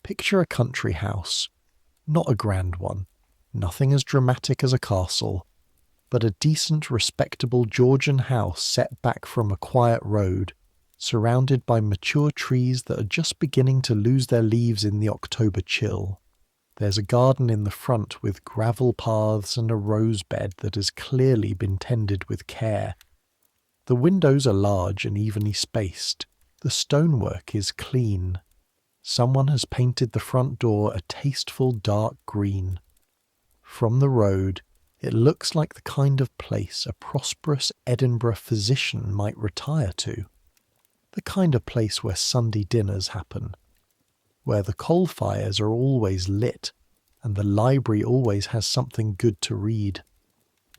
Picture a country house, not a grand one, nothing as dramatic as a castle, but a decent, respectable Georgian house set back from a quiet road, surrounded by mature trees that are just beginning to lose their leaves in the October chill. There's a garden in the front with gravel paths and a rose bed that has clearly been tended with care. The windows are large and evenly spaced. The stonework is clean. Someone has painted the front door a tasteful dark green. From the road, it looks like the kind of place a prosperous Edinburgh physician might retire to. The kind of place where Sunday dinners happen, where the coal fires are always lit and the library always has something good to read.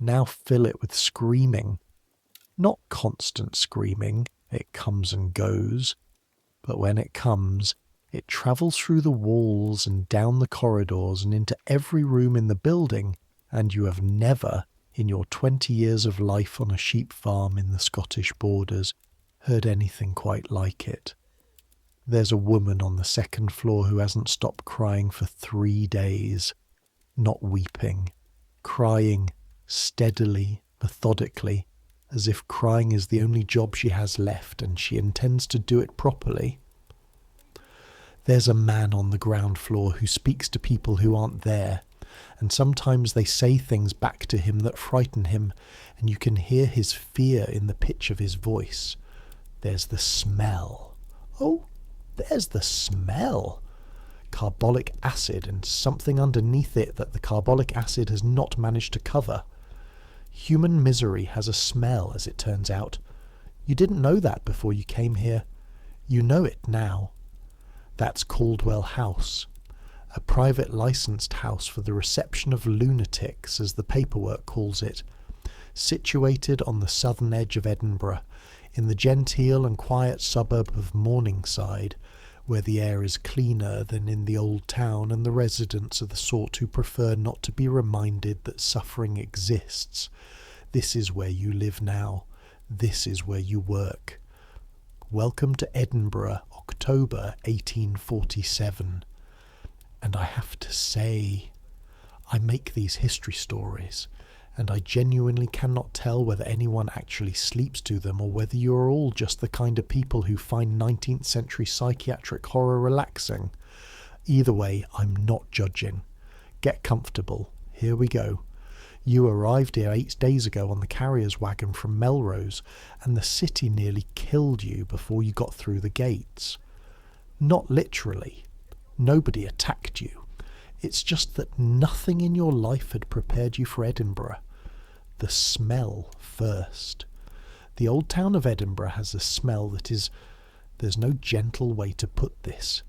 Now fill it with screaming. Not constant screaming, it comes and goes, but when it comes, it travels through the walls and down the corridors and into every room in the building, and you have never, in your 20 years of life on a sheep farm in the Scottish borders, heard anything quite like it. There's a woman on the second floor who hasn't stopped crying for 3 days. Not weeping. Crying steadily, methodically, as if crying is the only job she has left and she intends to do it properly. There's a man on the ground floor who speaks to people who aren't there, and sometimes they say things back to him that frighten him, and you can hear his fear in the pitch of his voice. There's the smell. Oh, there's the smell. Carbolic acid and something underneath it that the carbolic acid has not managed to cover. Human misery has a smell, as it turns out. You didn't know that before you came here. You know it now. That's Caldwell House, a private licensed house for the reception of lunatics, as the paperwork calls it, situated on the southern edge of Edinburgh, in the genteel and quiet suburb of Morningside, where the air is cleaner than in the old town and the residents are the sort who prefer not to be reminded that suffering exists. This is where you live now. This is where you work. Welcome to Edinburgh, October 1847. And I have to say, I make these history stories, and I genuinely cannot tell whether anyone actually sleeps to them or whether you are all just the kind of people who find 19th century psychiatric horror relaxing. Either way, I'm not judging. Get comfortable. Here we go. You arrived here 8 days ago on the carrier's wagon from Melrose, and the city nearly killed you before you got through the gates. Not literally. Nobody attacked you. It's just that nothing in your life had prepared you for Edinburgh. The smell first. The old town of Edinburgh has a smell that is... there's no gentle way to put this.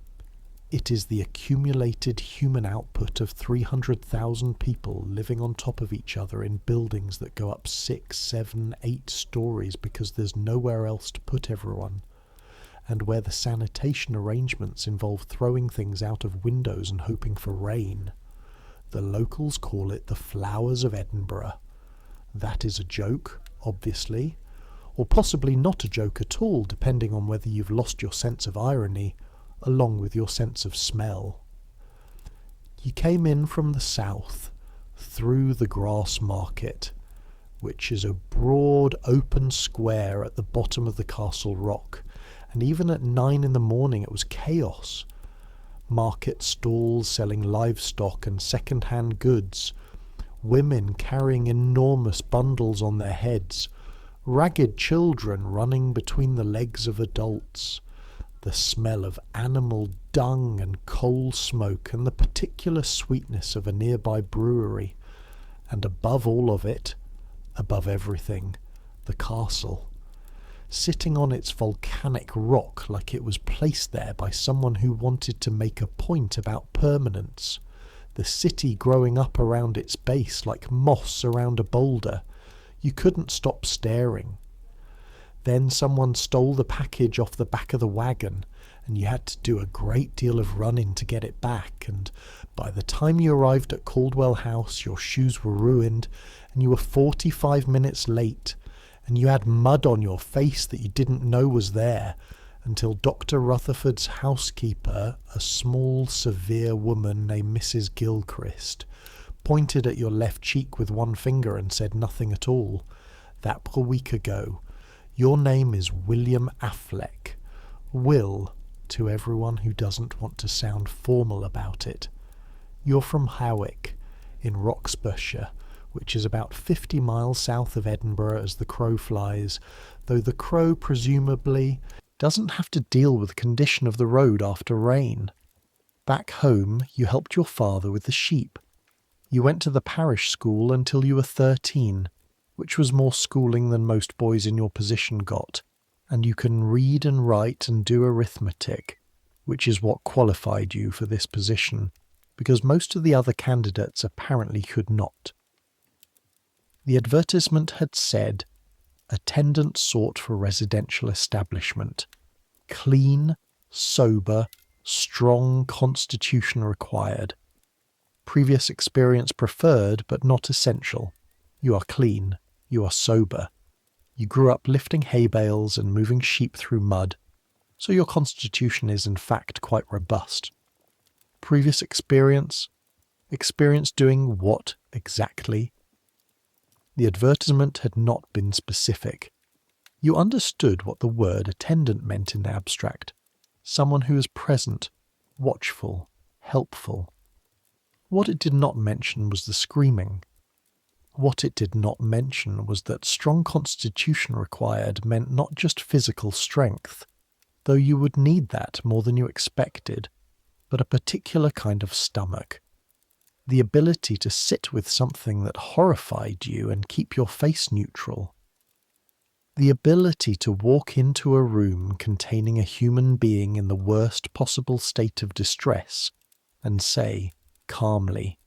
It is the accumulated human output of 300,000 people living on top of each other in buildings that go up 6, 7, 8 stories because there's nowhere else to put everyone, and where the sanitation arrangements involve throwing things out of windows and hoping for rain. The locals call it the flowers of Edinburgh. That is a joke, obviously, or possibly not a joke at all, depending on whether you've lost your sense of irony along with your sense of smell. You came in from the south, through the Grass Market, which is a broad open square at the bottom of the Castle Rock, and even at 9 in the morning it was chaos. Market stalls selling livestock and second-hand goods, women carrying enormous bundles on their heads, ragged children running between the legs of adults, the smell of animal dung and coal smoke and the particular sweetness of a nearby brewery, and above all of it, above everything, the castle, sitting on its volcanic rock like it was placed there by someone who wanted to make a point about permanence, the city growing up around its base like moss around a boulder. You couldn't stop staring. Then someone stole the package off the back of the wagon, and you had to do a great deal of running to get it back, and by the time you arrived at Caldwell House your shoes were ruined, and you were 45 minutes late, and you had mud on your face that you didn't know was there, until Dr. Rutherford's housekeeper, a small, severe woman named Mrs. Gilchrist, pointed at your left cheek with one finger and said nothing at all. That was a week ago. Your name is William Affleck. Will, to everyone who doesn't want to sound formal about it. You're from Howick, in Roxburghshire, which is about 50 miles south of Edinburgh as the crow flies, though the crow presumably doesn't have to deal with the condition of the road after rain. Back home, you helped your father with the sheep. You went to the parish school until you were 13, which was more schooling than most boys in your position got, and you can read and write and do arithmetic, which is what qualified you for this position, because most of the other candidates apparently could not. The advertisement had said, attendant sought for residential establishment. Clean, sober, strong constitution required. Previous experience preferred, but not essential. You are clean. You are sober. You grew up lifting hay bales and moving sheep through mud, so your constitution is in fact quite robust. Previous experience? Experience doing what exactly? The advertisement had not been specific. You understood what the word attendant meant in the abstract. Someone who is present, watchful, helpful. What it did not mention was the screaming. What it did not mention was that strong constitution required meant not just physical strength, though you would need that more than you expected, but a particular kind of stomach. The ability to sit with something that horrified you and keep your face neutral. The ability to walk into a room containing a human being in the worst possible state of distress and say, calmly,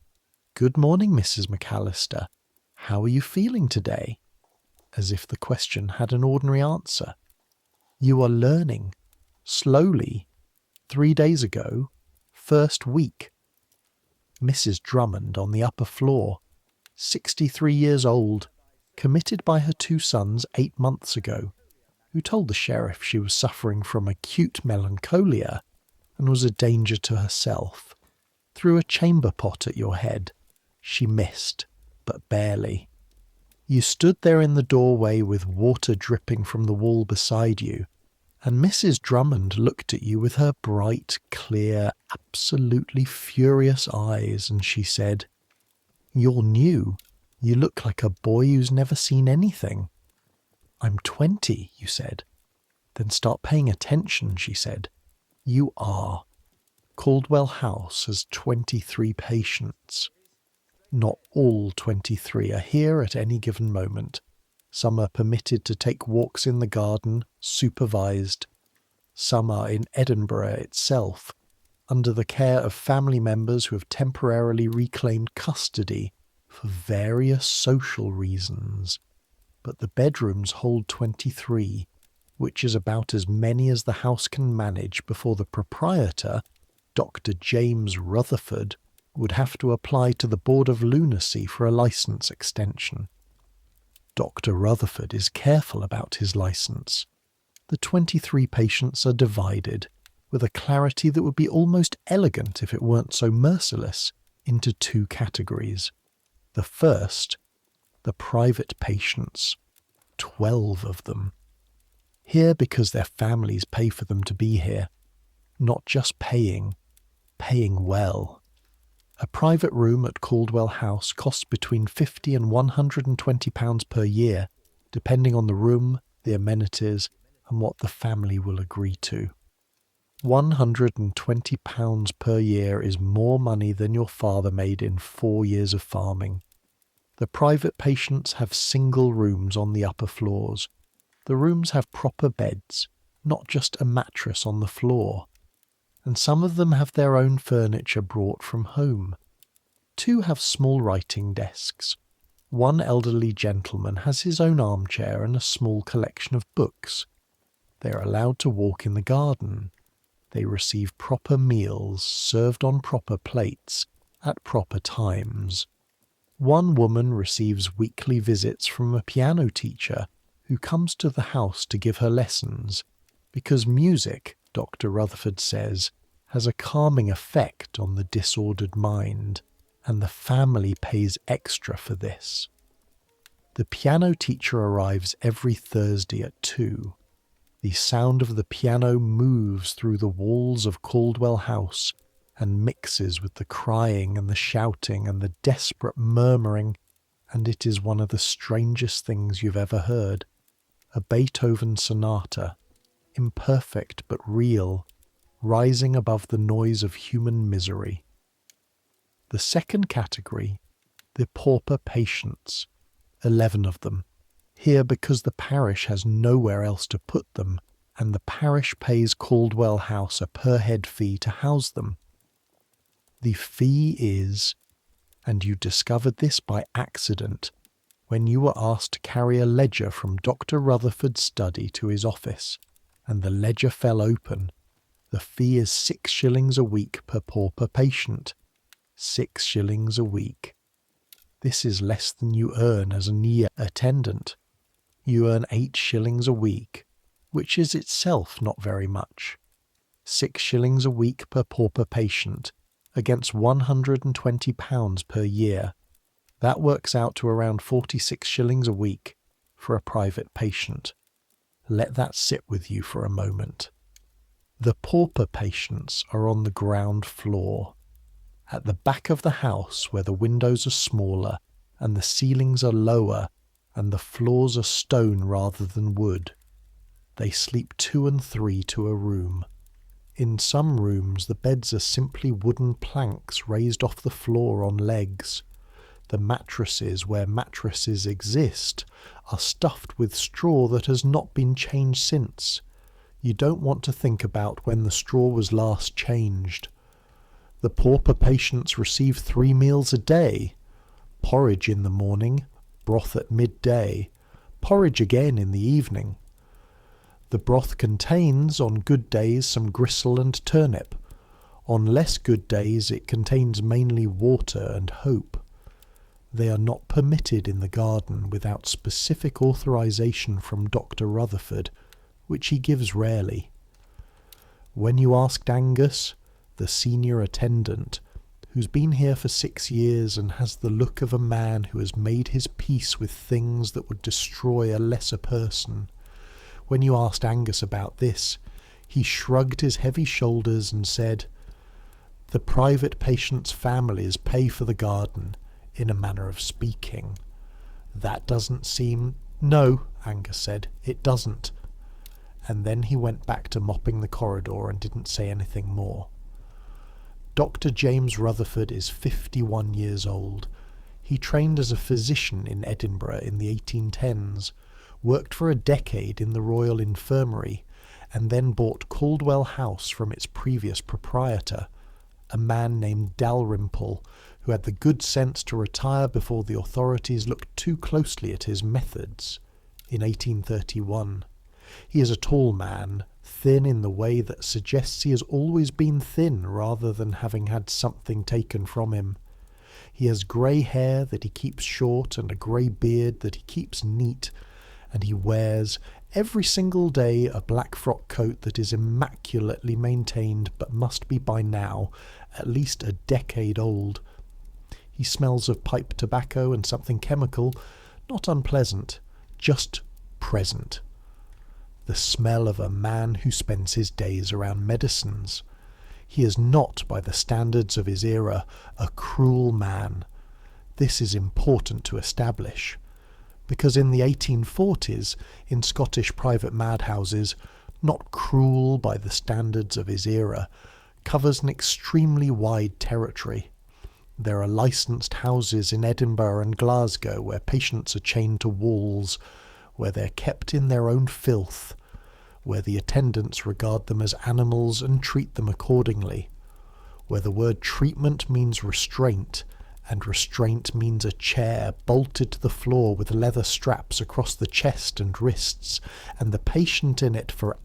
"Good morning, Mrs. McAllister. How are you feeling today?" As if the question had an ordinary answer. You are learning. Slowly. 3 days ago. First week. Mrs. Drummond on the upper floor, 63 years old, committed by her 2 sons 8 months ago, who told the sheriff she was suffering from acute melancholia and was a danger to herself, threw a chamber pot at your head. She missed, but barely. You stood there in the doorway with water dripping from the wall beside you, and Mrs. Drummond looked at you with her bright, clear, absolutely furious eyes, and she said, "You're new. You look like a boy who's never seen anything." "I'm 20, you said. "Then start paying attention," she said. "You are. Caldwell House has 23 patients. Not all 23 are here at any given moment. Some are permitted to take walks in the garden, supervised. Some are in Edinburgh itself, under the care of family members who have temporarily reclaimed custody for various social reasons. But the bedrooms hold 23, which is about as many as the house can manage before the proprietor, Dr. James Rutherford, would have to apply to the Board of Lunacy for a license extension. Dr. Rutherford is careful about his license. The 23 patients are divided, with a clarity that would be almost elegant if it weren't so merciless, into 2 categories. The first, the private patients, 12 of them. Here because their families pay for them to be here, not just paying well. A private room at Caldwell House costs between £50 and £120 per year, depending on the room, the amenities, and what the family will agree to. £120 per year is more money than your father made in 4 years of farming. The private patients have single rooms on the upper floors. The rooms have proper beds, not just a mattress on the floor. And some of them have their own furniture brought from home. 2 have small writing desks. One elderly gentleman has his own armchair and a small collection of books. They are allowed to walk in the garden. They receive proper meals served on proper plates at proper times. One woman receives weekly visits from a piano teacher who comes to the house to give her lessons. Because music, Dr. Rutherford says, has a calming effect on the disordered mind, and the family pays extra for this. The piano teacher arrives every Thursday at 2. The sound of the piano moves through the walls of Caldwell House and mixes with the crying and the shouting and the desperate murmuring, and it is one of the strangest things you've ever heard. A Beethoven sonata, imperfect but real, rising above the noise of human misery. The second category, the pauper patients, 11 of them, here because the parish has nowhere else to put them, and the parish pays Caldwell House a per-head fee to house them. The fee is, and you discovered this by accident, when you were asked to carry a ledger from Dr. Rutherford's study to his office, and the ledger fell open. The fee is 6 shillings a week per pauper patient. 6 shillings a week. This is less than you earn as a near attendant. You earn 8 shillings a week, which is itself not very much. 6 shillings a week per pauper patient, against £120 per year. That works out to around 46 shillings a week for a private patient. Let that sit with you for a moment. The pauper patients are on the ground floor, at the back of the house where the windows are smaller and the ceilings are lower and the floors are stone rather than wood. They sleep 2 and 3 to a room. In some rooms the beds are simply wooden planks raised off the floor on legs. The mattresses, where mattresses exist, are stuffed with straw that has not been changed since. You don't want to think about when the straw was last changed. The pauper patients receive 3 meals a day. Porridge in the morning, broth at midday, porridge again in the evening. The broth contains, on good days, some gristle and turnip. On less good days it contains mainly water and hope. They are not permitted in the garden without specific authorization from Dr. Rutherford, which he gives rarely. When you asked Angus, the senior attendant, who's been here for 6 years and has the look of a man who has made his peace with things that would destroy a lesser person, when you asked Angus about this, he shrugged his heavy shoulders and said, "The private patients' families pay for the garden, in a manner of speaking. That doesn't seem—" "No," Angus said, "it doesn't." And then he went back to mopping the corridor and didn't say anything more. Dr. James Rutherford is 51 years old. He trained as a physician in Edinburgh in the 1810s, worked for a decade in the Royal Infirmary, and then bought Caldwell House from its previous proprietor, a man named Dalrymple, who had the good sense to retire before the authorities looked too closely at his methods, in 1831. He is a tall man, thin in the way that suggests he has always been thin rather than having had something taken from him. He has grey hair that he keeps short and a grey beard that he keeps neat, and he wears every single day a black frock coat that is immaculately maintained but must be by now at least a decade old. He smells of pipe tobacco and something chemical, not unpleasant, just present. The smell of a man who spends his days around medicines. He is not, by the standards of his era, a cruel man. This is important to establish, because in the 1840s, in Scottish private madhouses, not cruel by the standards of his era, covers an extremely wide territory. There are licensed houses in Edinburgh and Glasgow where patients are chained to walls, where they're kept in their own filth, where the attendants regard them as animals and treat them accordingly, where the word treatment means restraint, and restraint means a chair bolted to the floor with leather straps across the chest and wrists, and the patient in it for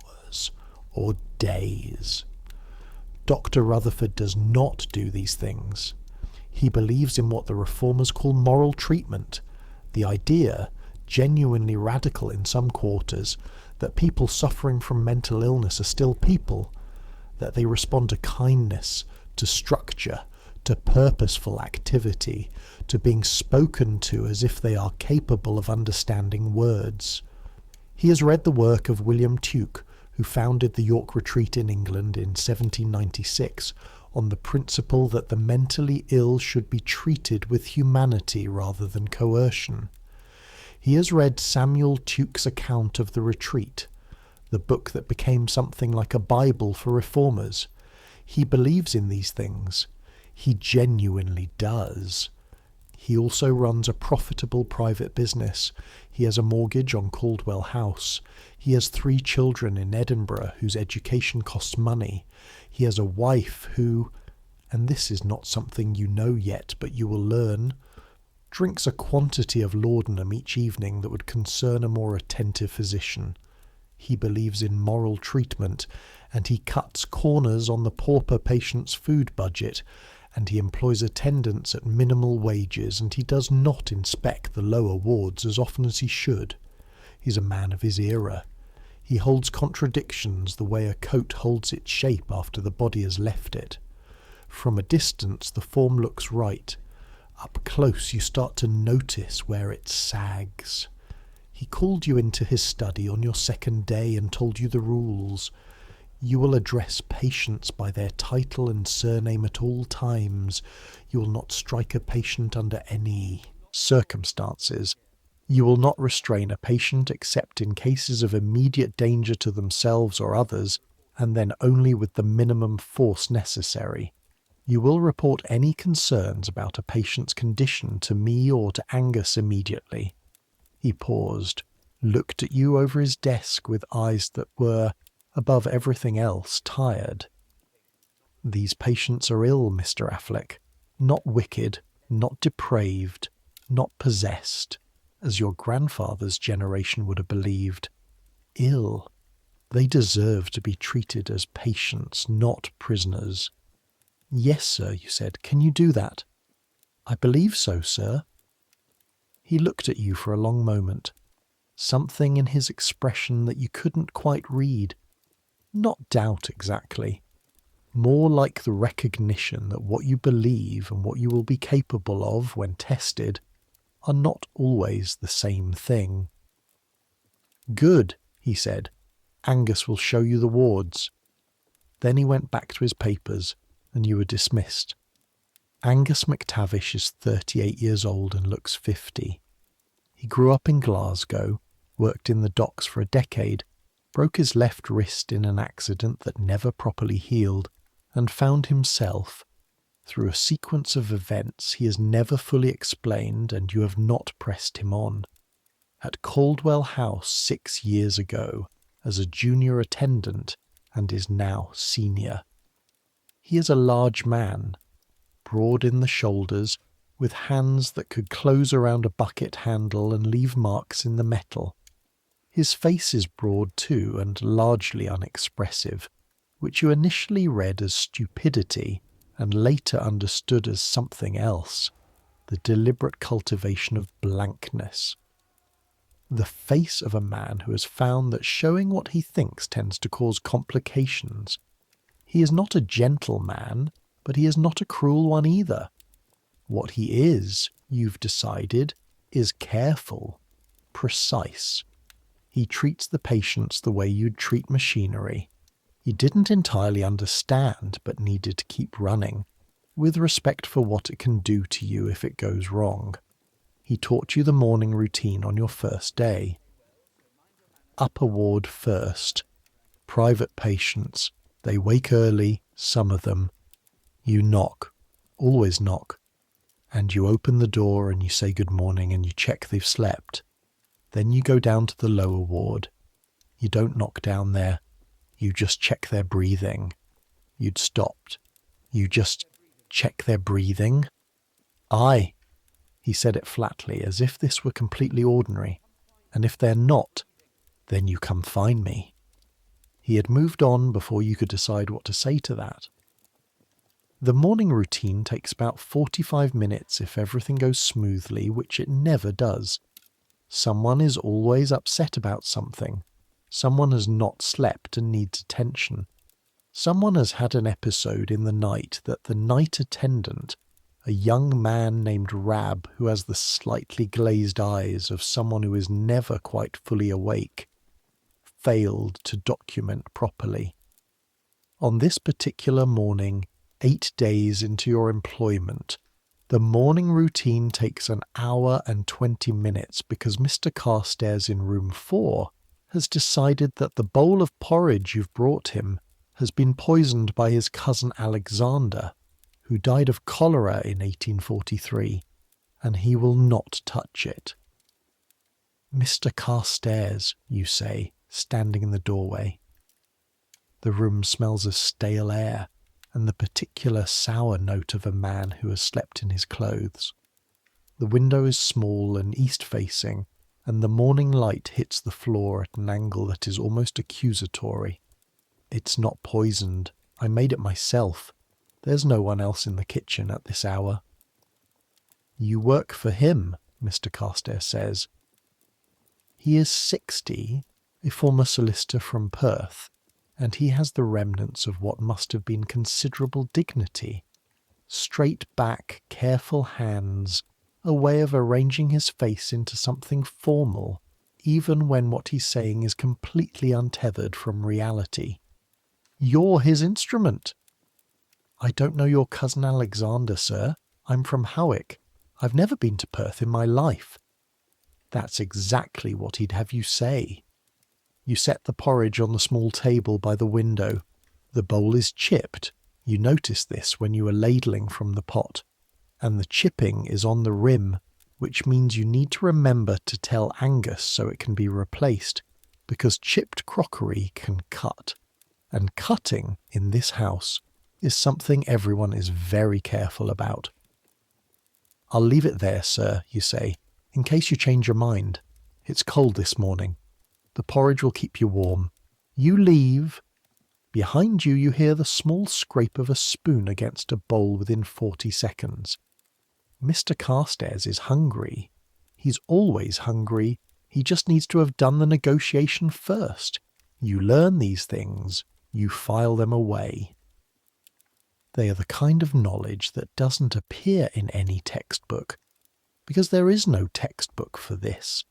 hours or days. Dr. Rutherford does not do these things. He believes in what the reformers call moral treatment, the idea, genuinely radical in some quarters, that people suffering from mental illness are still people, that they respond to kindness, to structure, to purposeful activity, to being spoken to as if they are capable of understanding words. He has read the work of William Tuke, who founded the York Retreat in England in 1796, on the principle that the mentally ill should be treated with humanity rather than coercion. He has read Samuel Tuke's account of the retreat, the book that became something like a Bible for reformers. He believes in these things. He genuinely does. He also runs a profitable private business. He has a mortgage on Caldwell House. He has 3 children in Edinburgh whose education costs money. He has a wife who, and this is not something you know yet but you will learn, drinks a quantity of laudanum each evening that would concern a more attentive physician. He believes in moral treatment, and he cuts corners on the pauper patient's food budget, and he employs attendants at minimal wages, and he does not inspect the lower wards as often as he should. He's a man of his era. He holds contradictions the way a coat holds its shape after the body has left it. From a distance the form looks right. Up close you start to notice where it sags. He called you into his study on your second day and told you the rules. You will address patients by their title and surname at all times. You will not strike a patient under any circumstances. You will not restrain a patient except in cases of immediate danger to themselves or others, and then only with the minimum force necessary. You will report any concerns about a patient's condition to me or to Angus immediately. He paused, looked at you over his desk with eyes that were, above everything else, tired. These patients are ill, Mr. Affleck. Not wicked, not depraved, not possessed, as your grandfather's generation would have believed. Ill. They deserve to be treated as patients, not prisoners. Yes, sir, you said. Can you do that? I believe so, sir. He looked at you for a long moment. Something in his expression that you couldn't quite read. Not doubt exactly. More like the recognition that what you believe and what you will be capable of when tested are not always the same thing. Good, he said. Angus will show you the wards. Then he went back to his papers, and you were dismissed. Angus McTavish is 38 years old and looks 50. He grew up in Glasgow, worked in the docks for a decade, broke his left wrist in an accident that never properly healed, and found himself, through a sequence of events he has never fully explained and you have not pressed him on, at Caldwell House 6 years ago as a junior attendant and is now senior. He is a large man, broad in the shoulders, with hands that could close around a bucket handle and leave marks in the metal. His face is broad too and largely unexpressive, which you initially read as stupidity and later understood as something else, the deliberate cultivation of blankness. The face of a man who has found that showing what he thinks tends to cause complications. He is not a gentle man, but he is not a cruel one either. What he is, you've decided, is careful, precise. He treats the patients the way you'd treat machinery. He didn't entirely understand, but needed to keep running, with respect for what it can do to you if it goes wrong. He taught you the morning routine on your first day. Upper ward first. Private patients. They wake early, some of them. You knock. Always knock. And you open the door and you say good morning and you check they've slept. Then you go down to the lower ward. You don't knock down there. You just check their breathing. You'd stopped. You just check their breathing? Aye. He said it flatly, as if this were completely ordinary. And if they're not, then you come find me. He had moved on before you could decide what to say to that. The morning routine takes about 45 minutes if everything goes smoothly, which it never does. Someone is always upset about something. Someone has not slept and needs attention. Someone has had an episode in the night that the night attendant, a young man named Rab who has the slightly glazed eyes of someone who is never quite fully awake, failed to document properly. On this particular morning, 8 days into your employment, the morning routine takes an hour and 20 minutes because Mr. Carstairs in room 4 has decided that the bowl of porridge you've brought him has been poisoned by his cousin Alexander, who died of cholera in 1843, and he will not touch it. Mr. Carstairs, you say, standing in the doorway. The room smells of stale air and the particular sour note of a man who has slept in his clothes. The window is small and east-facing, and the morning light hits the floor at an angle that is almost accusatory. It's not poisoned. I made it myself. There's no one else in the kitchen at this hour. You work for him, Mr. Carstairs says. He is 60, a former solicitor from Perth, and he has the remnants of what must have been considerable dignity. Straight back, careful hands, a way of arranging his face into something formal, even when what he's saying is completely untethered from reality. You're his instrument. I don't know your cousin Alexander, sir. I'm from Howick. I've never been to Perth in my life. That's exactly what he'd have you say. You set the porridge on the small table by the window. The bowl is chipped. You notice this when you are ladling from the pot. And the chipping is on the rim, which means you need to remember to tell Angus so it can be replaced, because chipped crockery can cut. And cutting, in this house, is something everyone is very careful about. I'll leave it there, sir, you say, in case you change your mind. It's cold this morning. The porridge will keep you warm. You leave. Behind you, you hear the small scrape of a spoon against a bowl within 40 seconds. Mr. Carstairs is hungry. He's always hungry. He just needs to have done the negotiation first. You learn these things. You file them away. They are the kind of knowledge that doesn't appear in any textbook, because there is no textbook for this.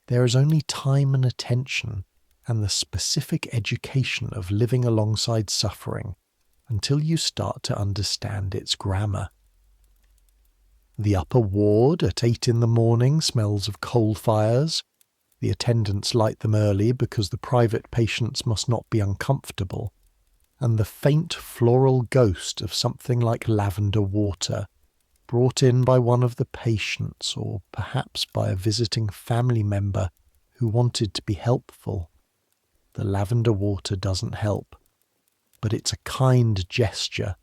There is only time and attention and the specific education of living alongside suffering until you start to understand its grammar. The upper ward at 8 in the morning smells of coal fires. The attendants light them early because the private patients must not be uncomfortable, and the faint floral ghost of something like lavender water, brought in by one of the patients or perhaps by a visiting family member who wanted to be helpful. The lavender water doesn't help, but it's a kind gesture,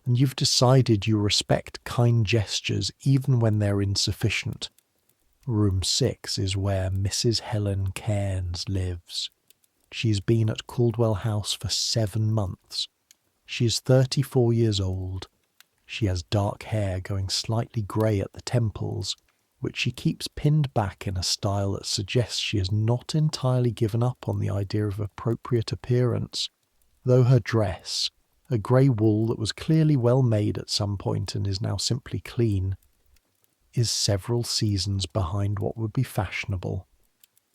and you've decided you respect kind gestures even when they're insufficient. Room 6 is where Mrs. Helen Cairns lives. She's been at Caldwell House for 7 months. She is 34 years old. She has dark hair going slightly grey at the temples, which she keeps pinned back in a style that suggests she has not entirely given up on the idea of appropriate appearance, though her dress, a grey wool that was clearly well made at some point and is now simply clean, is several seasons behind what would be fashionable.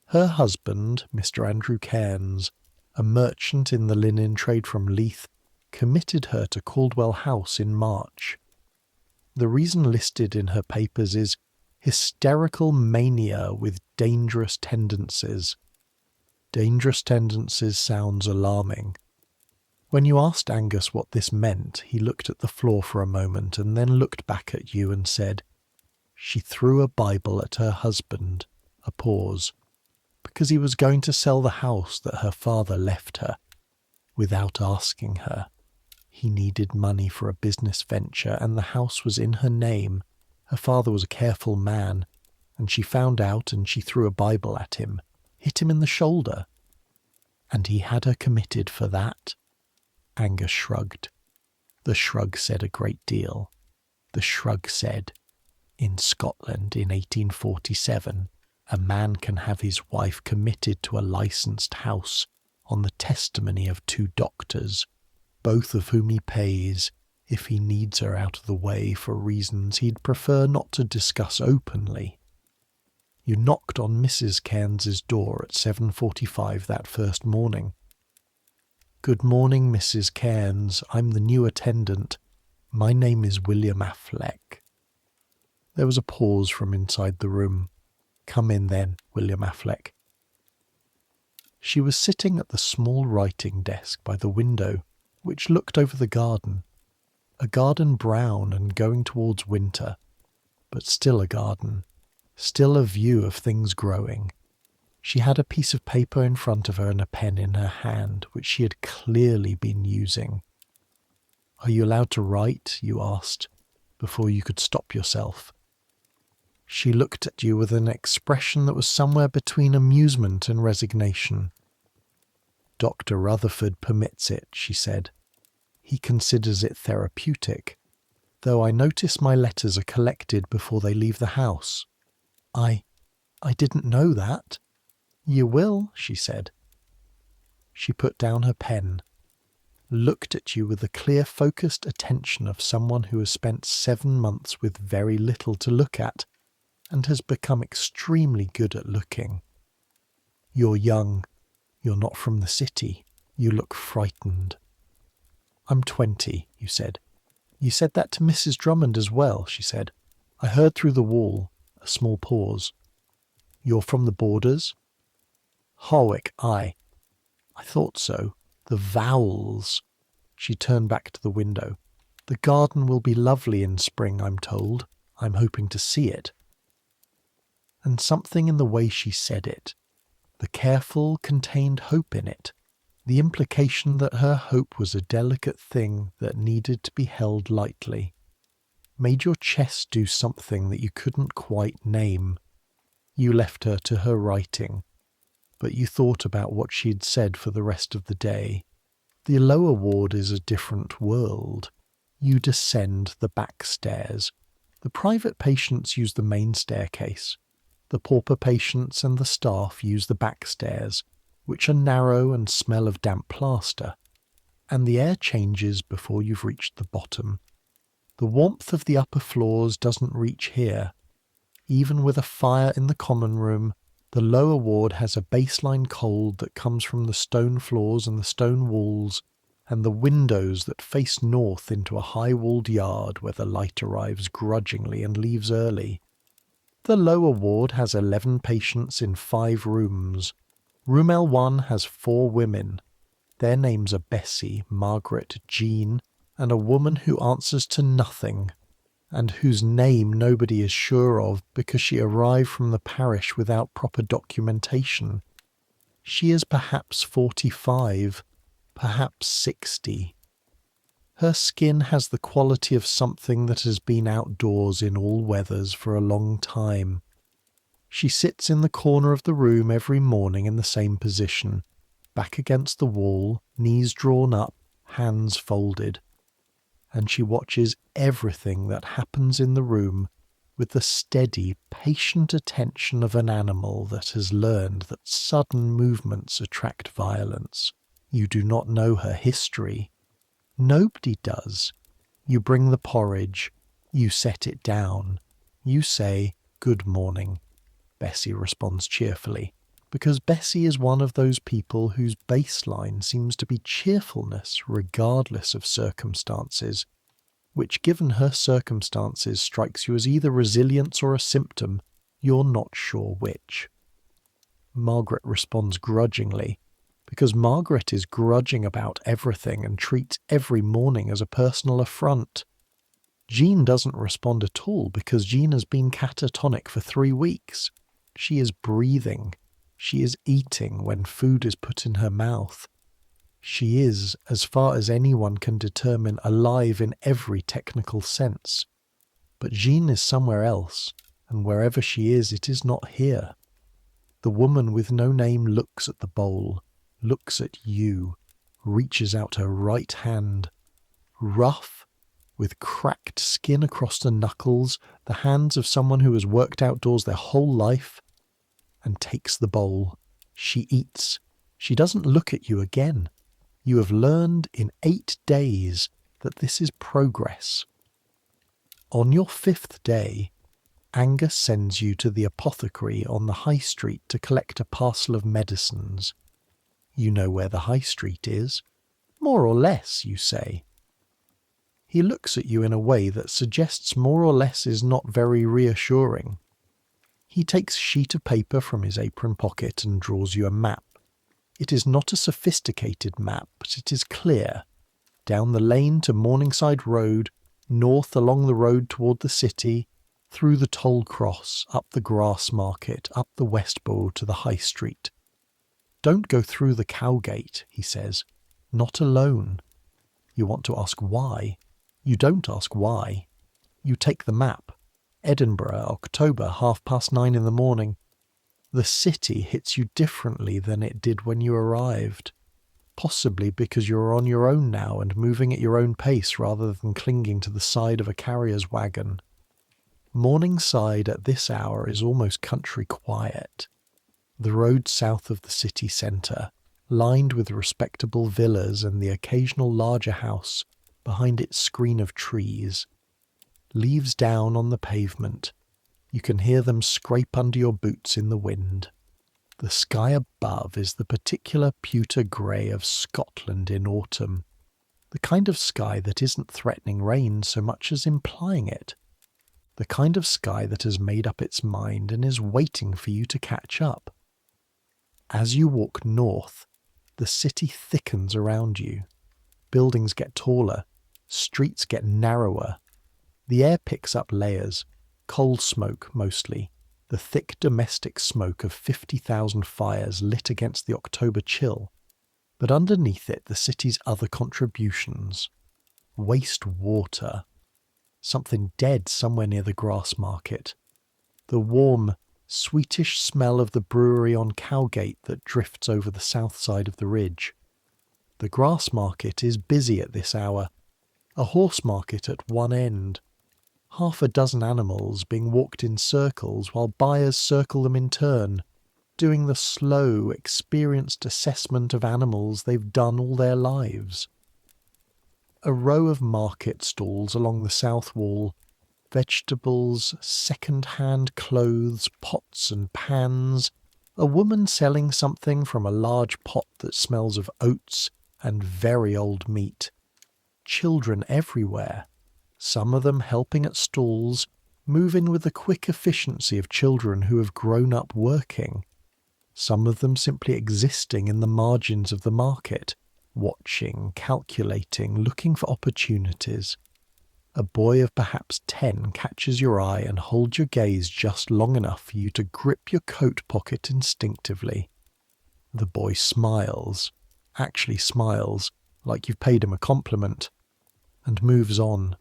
Her husband, Mr. Andrew Cairns, a merchant in the linen trade from Leith, committed her to Caldwell House in March. The reason listed in her papers is hysterical mania with dangerous tendencies. Dangerous tendencies sounds alarming. When you asked Angus what this meant, he looked at the floor for a moment and then looked back at you and said, "She threw a Bible at her husband," a pause, "because he was going to sell the house that her father left her, without asking her. He needed money for a business venture, and the house was in her name. Her father was a careful man, and she found out and she threw a Bible at him, hit him in the shoulder. And he had her committed for that." Angus shrugged. The shrug said a great deal. The shrug said, "In Scotland in 1847, A man can have his wife committed to a licensed house on the testimony of 2 doctors, both of whom he pays if he needs her out of the way for reasons he'd prefer not to discuss openly. You knocked on Mrs. Cairns's door at 7:45 that first morning. "Good morning, Mrs. Cairns. I'm the new attendant. My name is William Affleck." There was a pause from inside the room. "Come in then, William Affleck." She was sitting at the small writing desk by the window, which looked over the garden. A garden brown and going towards winter, but still a garden, still a view of things growing. She had a piece of paper in front of her and a pen in her hand, which she had clearly been using. "Are you allowed to write?" you asked, before you could stop yourself. She looked at you with an expression that was somewhere between amusement and resignation. "Dr. Rutherford permits it," she said. "He considers it therapeutic, though I notice my letters are collected before they leave the house." I didn't know that." "You will," she said. She put down her pen, looked at you with the clear focused attention of someone who has spent 7 months with very little to look at, and has become extremely good at looking. "You're young. You're not from the city. You look frightened." "I'm 20, you said. "You said that to Mrs. Drummond as well," she said. "I heard through the wall." A small pause. "You're from the borders?" "Hawick, I thought so. The vowels." She turned back to the window. "The garden will be lovely in spring, I'm told. I'm hoping to see it." And something in the way she said it, the careful, contained hope in it, the implication that her hope was a delicate thing that needed to be held lightly, made your chest do something that you couldn't quite name. You left her to her writing, but you thought about what she had said for the rest of the day. The lower ward is a different world. You descend the back stairs. The private patients use the main staircase. The pauper patients and the staff use the back stairs, which are narrow and smell of damp plaster, and the air changes before you've reached the bottom. The warmth of the upper floors doesn't reach here. Even with a fire in the common room, the lower ward has a baseline cold that comes from the stone floors and the stone walls, and the windows that face north into a high-walled yard where the light arrives grudgingly and leaves early. The lower ward has 11 patients in 5 rooms. Room L1 has 4 women. Their names are Bessie, Margaret, Jean, and a woman who answers to nothing, and whose name nobody is sure of because she arrived from the parish without proper documentation. She is perhaps 45, perhaps 60. Her skin has the quality of something that has been outdoors in all weathers for a long time. She sits in the corner of the room every morning in the same position, back against the wall, knees drawn up, hands folded, and she watches everything that happens in the room with the steady, patient attention of an animal that has learned that sudden movements attract violence. You do not know her history. Nobody does. You bring the porridge. You set it down. You say, "Good morning." Bessie responds cheerfully, because Bessie is one of those people whose baseline seems to be cheerfulness regardless of circumstances, which given her circumstances strikes you as either resilience or a symptom, you're not sure which. Margaret responds grudgingly, because Margaret is grudging about everything and treats every morning as a personal affront. Jean doesn't respond at all because Jean has been catatonic for 3 weeks. She is breathing. She is eating when food is put in her mouth. She is, as far as anyone can determine, alive in every technical sense. But Jean is somewhere else, and wherever she is, it is not here. The woman with no name looks at the bowl, looks at you, reaches out her right hand. Rough, with cracked skin across the knuckles, the hands of someone who has worked outdoors their whole life. and takes the bowl. She eats. She doesn't look at you again. You have learned in 8 days that this is progress. On your 5th day, Angus sends you to the apothecary on the high street to collect a parcel of medicines. You know where the high street is. More or less, you say. He looks at you in a way that suggests more or less is not very reassuring. He takes a sheet of paper from his apron pocket and draws you a map. It is not a sophisticated map, but it is clear. Down the lane to Morningside Road, north along the road toward the city, through the toll cross, up the grass market, up the Westbow to the high street. Don't go through the Cowgate, he says. Not alone. You want to ask why. You don't ask why. You take the map. Edinburgh, October, 9:30 in the morning. The city hits you differently than it did when you arrived. Possibly because you're on your own now and moving at your own pace rather than clinging to the side of a carrier's wagon. Morningside at this hour is almost country quiet. The road south of the city centre, lined with respectable villas and the occasional larger house behind its screen of trees. Leaves down on the pavement. You can hear them scrape under your boots in the wind. The sky above is the particular pewter grey of Scotland in autumn, the kind of sky that isn't threatening rain so much as implying it, the kind of sky that has made up its mind and is waiting for you to catch up. As you walk north, the city thickens around you. Buildings get taller, streets get narrower. The air picks up layers, coal smoke mostly, the thick domestic smoke of 50,000 fires lit against the October chill, but underneath it the city's other contributions. Waste water. Something dead somewhere near the grass market. The warm, sweetish smell of the brewery on Cowgate that drifts over the south side of the ridge. The grass market is busy at this hour. A horse market at one end. 6 animals being walked in circles while buyers circle them in turn, doing the slow, experienced assessment of animals they've done all their lives. A row of market stalls along the south wall, vegetables, second-hand clothes, pots and pans, a woman selling something from a large pot that smells of oats and very old meat. Children everywhere, some of them helping at stalls, moving with the quick efficiency of children who have grown up working. Some of them simply existing in the margins of the market, watching, calculating, looking for opportunities. A boy of perhaps 10 catches your eye and holds your gaze just long enough for you to grip your coat pocket instinctively. The boy smiles, actually smiles, like you've paid him a compliment, and moves on.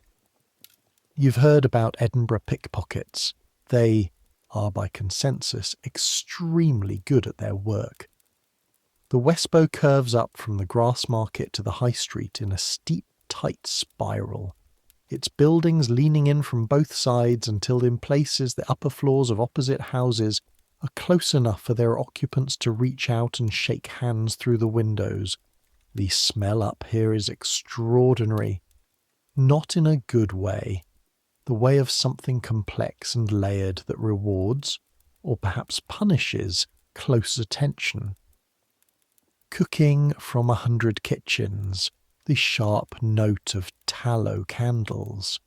You've heard about Edinburgh pickpockets. They are, by consensus, extremely good at their work. The Westbow curves up from the grass market to the high street in a steep, tight spiral, its buildings leaning in from both sides until in places the upper floors of opposite houses are close enough for their occupants to reach out and shake hands through the windows. The smell up here is extraordinary. Not in a good way. The way of something complex and layered that rewards, or perhaps punishes, close attention. Cooking from 100 kitchens, the sharp note of tallow candles.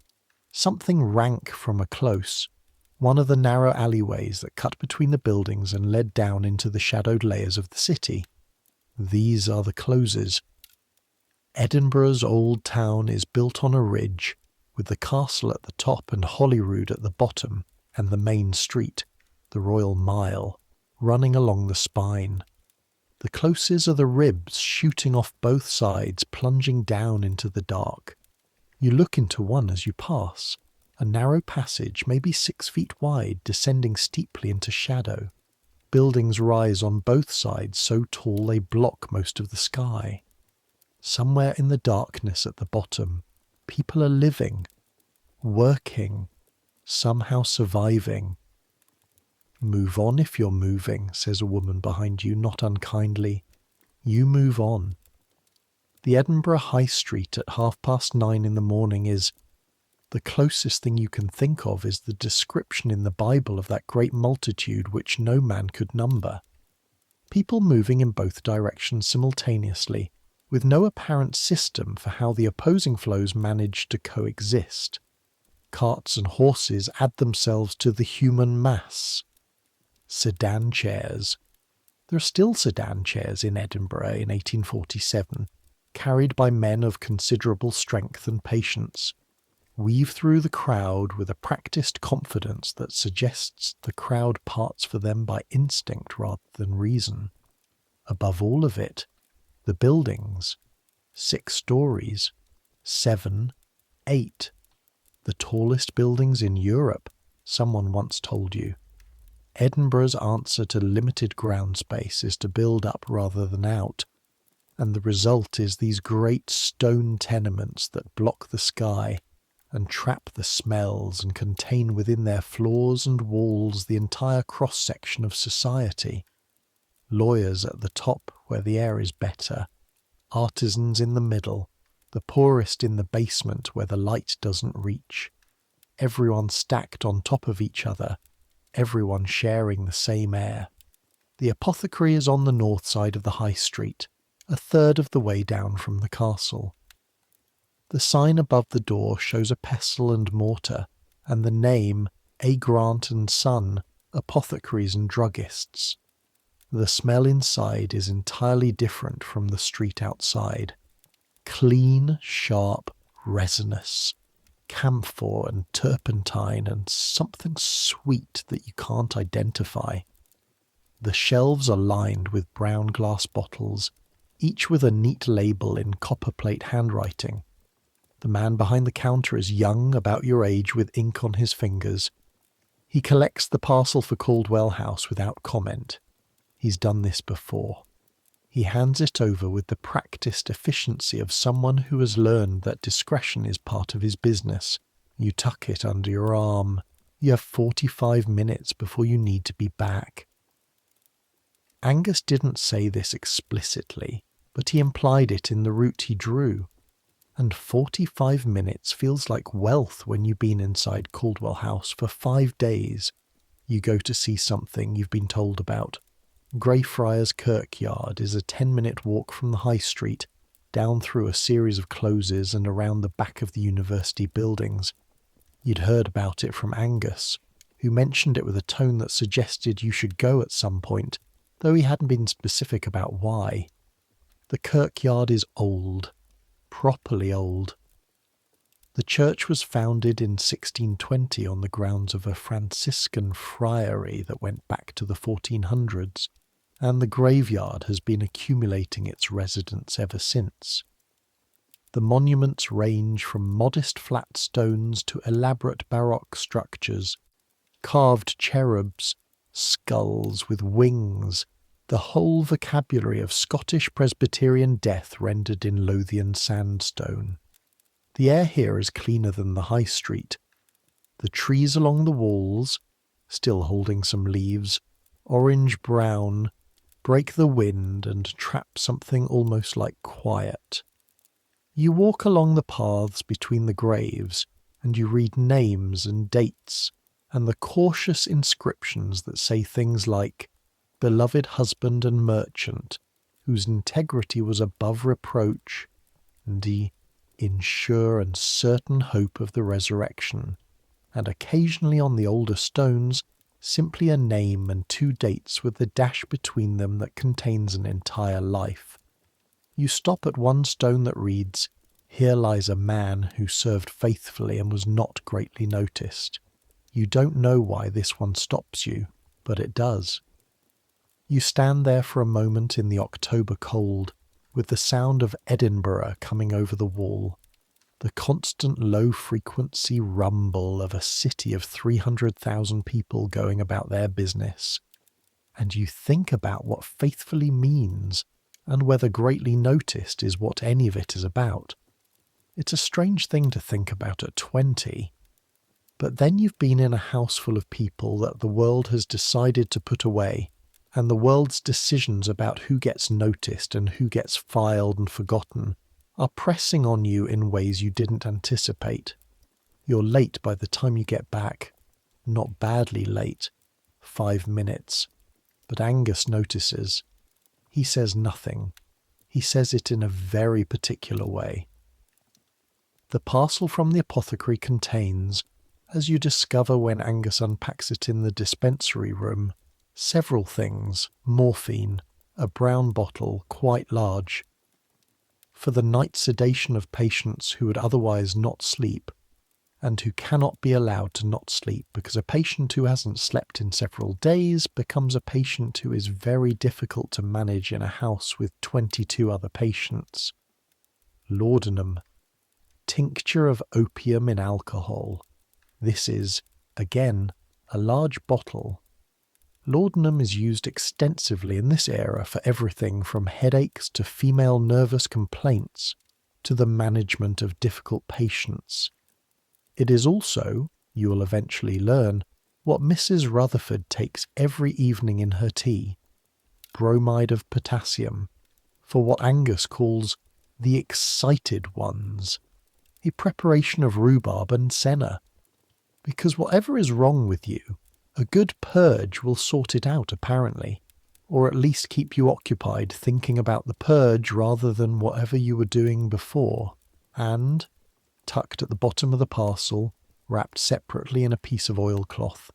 Something rank from a close, one of the narrow alleyways that cut between the buildings and led down into the shadowed layers of the city. These are the closes. Edinburgh's old town is built on a ridge, with the castle at the top and Holyrood at the bottom, and the main street, the Royal Mile, running along the spine. The closes are the ribs shooting off both sides, plunging down into the dark. You look into one as you pass, a narrow passage, maybe 6 feet wide, descending steeply into shadow. Buildings rise on both sides so tall they block most of the sky. Somewhere in the darkness at the bottom, people are living, working, somehow surviving. "Move on if you're moving," says a woman behind you, not unkindly. You move on. The Edinburgh High Street at 9:30 in the morning is... The closest thing you can think of is the description in the Bible of that great multitude which no man could number. People moving in both directions simultaneously, with no apparent system for how the opposing flows manage to coexist. Carts and horses add themselves to the human mass. Sedan chairs. There are still sedan chairs in Edinburgh in 1847, carried by men of considerable strength and patience, weave through the crowd with a practised confidence that suggests the crowd parts for them by instinct rather than reason. Above all of it, the buildings. 6 stories, 7, 8. The tallest buildings in Europe, someone once told you. Edinburgh's answer to limited ground space is to build up rather than out, and the result is these great stone tenements that block the sky and trap the smells and contain within their floors and walls the entire cross-section of society. Lawyers at the top where the air is better, artisans in the middle, the poorest in the basement where the light doesn't reach, everyone stacked on top of each other, everyone sharing the same air. The apothecary is on the north side of the High Street, a third of the way down from the castle. The sign above the door shows a pestle and mortar, and the name A. Grant and Son, Apothecaries and Druggists. The smell inside is entirely different from the street outside. Clean, sharp, resinous, camphor and turpentine and something sweet that you can't identify. The shelves are lined with brown glass bottles, each with a neat label in copperplate handwriting. The man behind the counter is young, about your age, with ink on his fingers. He collects the parcel for Caldwell House without comment. He's done this before. He hands it over with the practised efficiency of someone who has learned that discretion is part of his business. You tuck it under your arm. You have 45 minutes before you need to be back. Angus didn't say this explicitly, but he implied it in the route he drew. And 45 minutes feels like wealth when you've been inside Caldwell House for 5 days. You go to see something you've been told about. Greyfriars Kirkyard is a 10-minute walk from the High Street, down through a series of closes and around the back of the university buildings. You'd heard about it from Angus, who mentioned it with a tone that suggested you should go at some point, though he hadn't been specific about why. The kirkyard is old. Properly old. The church was founded in 1620 on the grounds of a Franciscan friary that went back to the 1400s, and the graveyard has been accumulating its residents ever since. The monuments range from modest flat stones to elaborate baroque structures, carved cherubs, skulls with wings, the whole vocabulary of Scottish Presbyterian death rendered in Lothian sandstone. The air here is cleaner than the High Street. The trees along the walls, still holding some leaves, orange-brown, break the wind and trap something almost like quiet. You walk along the paths between the graves, and you read names and dates, and the cautious inscriptions that say things like, beloved husband and merchant, whose integrity was above reproach, and the sure and certain hope of the resurrection, and occasionally on the older stones, simply a name and 2 dates with the dash between them that contains an entire life. You stop at one stone that reads, "Here lies a man who served faithfully and was not greatly noticed." You don't know why this one stops you, but it does. You stand there for a moment in the October cold, with the sound of Edinburgh coming over the wall, the constant low-frequency rumble of a city of 300,000 people going about their business, and you think about what faithfully means and whether greatly noticed is what any of it is about. It's a strange thing to think about at 20. But then you've been in a house full of people that the world has decided to put away, and the world's decisions about who gets noticed and who gets filed and forgotten are pressing on you in ways you didn't anticipate. You're late by the time you get back. Not badly late. 5 minutes. But Angus notices. He says nothing. He says it in a very particular way. The parcel from the apothecary contains, as you discover when Angus unpacks it in the dispensary room, several things: morphine, a brown bottle, quite large. For the night sedation of patients who would otherwise not sleep, and who cannot be allowed to not sleep, because a patient who hasn't slept in several days becomes a patient who is very difficult to manage in a house with 22 other patients. Laudanum. Tincture of opium in alcohol. This is, again, a large bottle. Laudanum is used extensively in this era for everything from headaches to female nervous complaints to the management of difficult patients. It is also, you will eventually learn, what Mrs. Rutherford takes every evening in her tea, bromide of potassium, for what Angus calls the excited ones, a preparation of rhubarb and senna. Because whatever is wrong with you, a good purge will sort it out apparently, or at least keep you occupied thinking about the purge rather than whatever you were doing before. And, tucked at the bottom of the parcel, wrapped separately in a piece of oilcloth,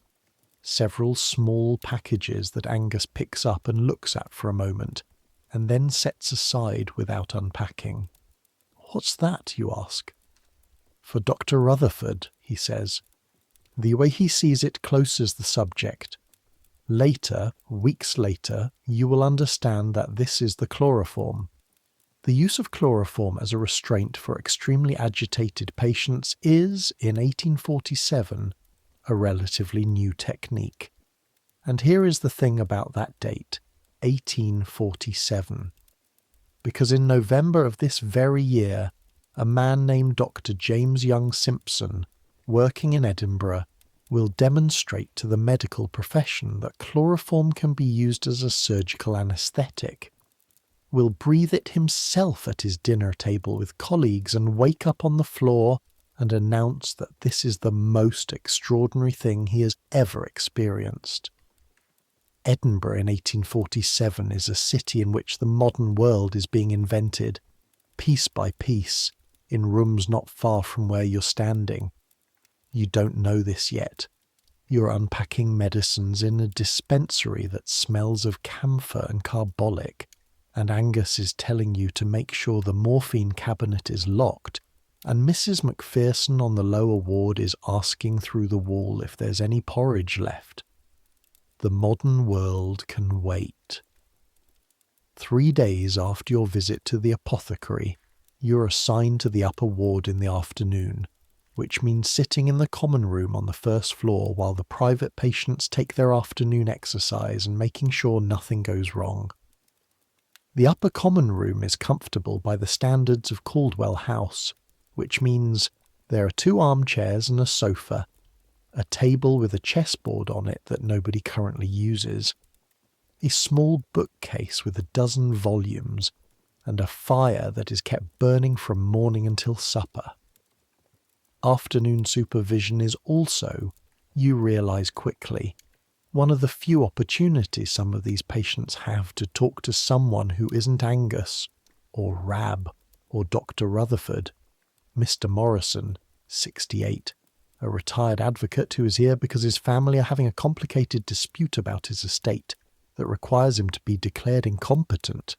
several small packages that Angus picks up and looks at for a moment, and then sets aside without unpacking. What's that, you ask? For Dr. Rutherford, he says. The way he sees it closes the subject. Later, weeks later, you will understand that this is the chloroform. The use of chloroform as a restraint for extremely agitated patients is, in 1847, a relatively new technique. And here is the thing about that date, 1847. Because in November of this very year, a man named Dr. James Young Simpson, working in Edinburgh, will demonstrate to the medical profession that chloroform can be used as a surgical anaesthetic, will breathe it himself at his dinner table with colleagues and wake up on the floor and announce that this is the most extraordinary thing he has ever experienced. Edinburgh in 1847 is a city in which the modern world is being invented, piece by piece, in rooms not far from where you're standing. You don't know this yet. You're unpacking medicines in a dispensary that smells of camphor and carbolic, and Angus is telling you to make sure the morphine cabinet is locked, and Mrs. Macpherson on the lower ward is asking through the wall if there's any porridge left. The modern world can wait. 3 days after your visit to the apothecary, you're assigned to the upper ward in the afternoon, which means sitting in the common room on the first floor while the private patients take their afternoon exercise and making sure nothing goes wrong. The upper common room is comfortable by the standards of Caldwell House, which means there are 2 armchairs and a sofa, a table with a chessboard on it that nobody currently uses, a small bookcase with 12 volumes, and a fire that is kept burning from morning until supper. Afternoon supervision is also, you realise quickly, one of the few opportunities some of these patients have to talk to someone who isn't Angus, or Rab, or Dr. Rutherford. Mr. Morrison, 68, a retired advocate who is here because his family are having a complicated dispute about his estate that requires him to be declared incompetent,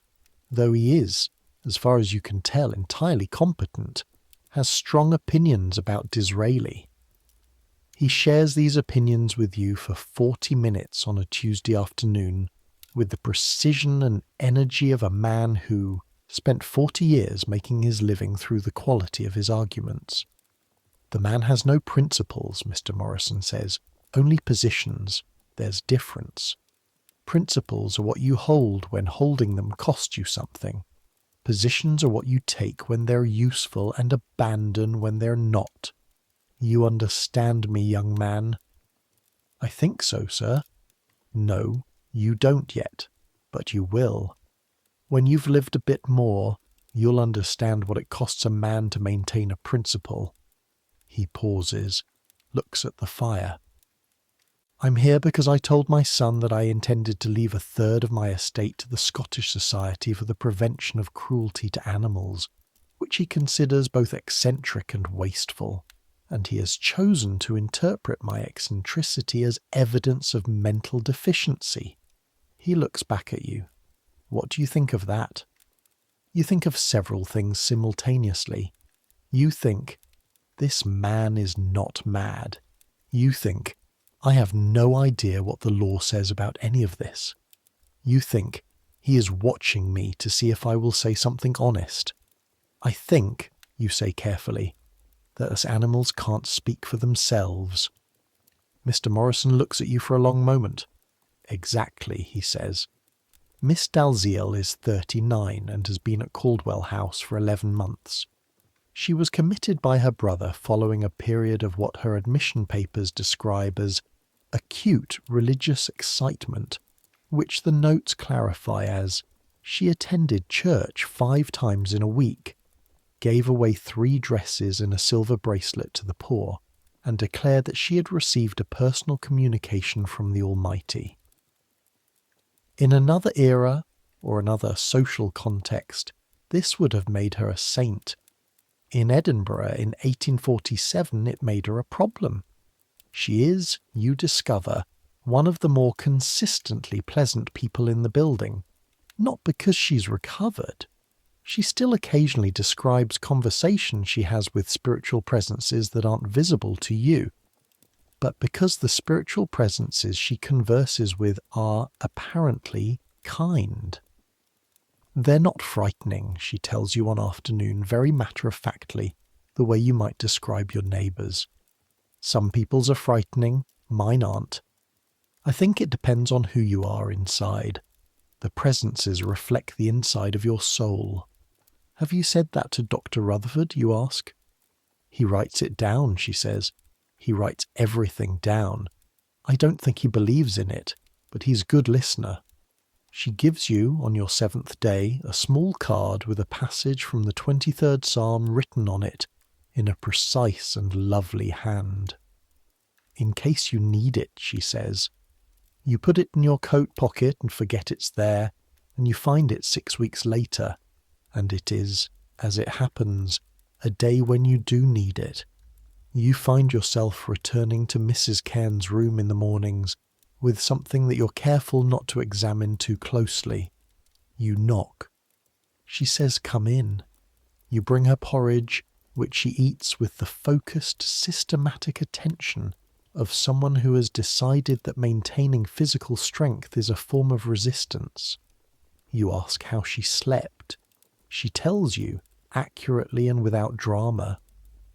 though he is, as far as you can tell, entirely competent, has strong opinions about Disraeli. He shares these opinions with you for 40 minutes on a Tuesday afternoon with the precision and energy of a man who spent 40 years making his living through the quality of his arguments. The man has no principles, Mr. Morrison says, only positions. There's difference. Principles are what you hold when holding them cost you something. Positions are what you take when they're useful and abandon when they're not. You understand me, young man. I think so, sir. No, you don't yet, but you will. When you've lived a bit more, you'll understand what it costs a man to maintain a principle. He pauses, looks at the fire. I'm here because I told my son that I intended to leave a third of my estate to the Scottish Society for the Prevention of Cruelty to Animals, which he considers both eccentric and wasteful, and he has chosen to interpret my eccentricity as evidence of mental deficiency. He looks back at you. What do you think of that? You think of several things simultaneously. You think, this man is not mad. You think, I have no idea what the law says about any of this. You think, he is watching me to see if I will say something honest. I think, you say carefully, that us animals can't speak for themselves. Mr. Morrison looks at you for a long moment. Exactly, he says. Miss Dalziel is 39 and has been at Caldwell House for 11 months. She was committed by her brother following a period of what her admission papers describe as acute religious excitement, which the notes clarify as she attended church 5 times in a week, gave away 3 dresses and a silver bracelet to the poor, and declared that she had received a personal communication from the Almighty. In another era, or another social context, this would have made her a saint. In Edinburgh in 1847 it made her a problem. She is, you discover, one of the more consistently pleasant people in the building, not because she's recovered. She still occasionally describes conversations she has with spiritual presences that aren't visible to you, but because the spiritual presences she converses with are apparently kind. They're not frightening, she tells you one afternoon, very matter-of-factly, the way you might describe your neighbours. Some people's are frightening, mine aren't. I think it depends on who you are inside. The presences reflect the inside of your soul. Have you said that to Dr. Rutherford, you ask? He writes it down, she says. He writes everything down. I don't think he believes in it, but he's a good listener. She gives you, on your 7th day, a small card with a passage from the 23rd Psalm written on it in a precise and lovely hand. In case you need it, she says. You put it in your coat pocket and forget it's there, and you find it 6 weeks later, and it is, as it happens, a day when you do need it. You find yourself returning to Mrs. Cairn's room in the mornings with something that you're careful not to examine too closely. You knock. She says, "Come in." You bring her porridge, which she eats with the focused, systematic attention of someone who has decided that maintaining physical strength is a form of resistance. You ask how she slept. She tells you, accurately and without drama.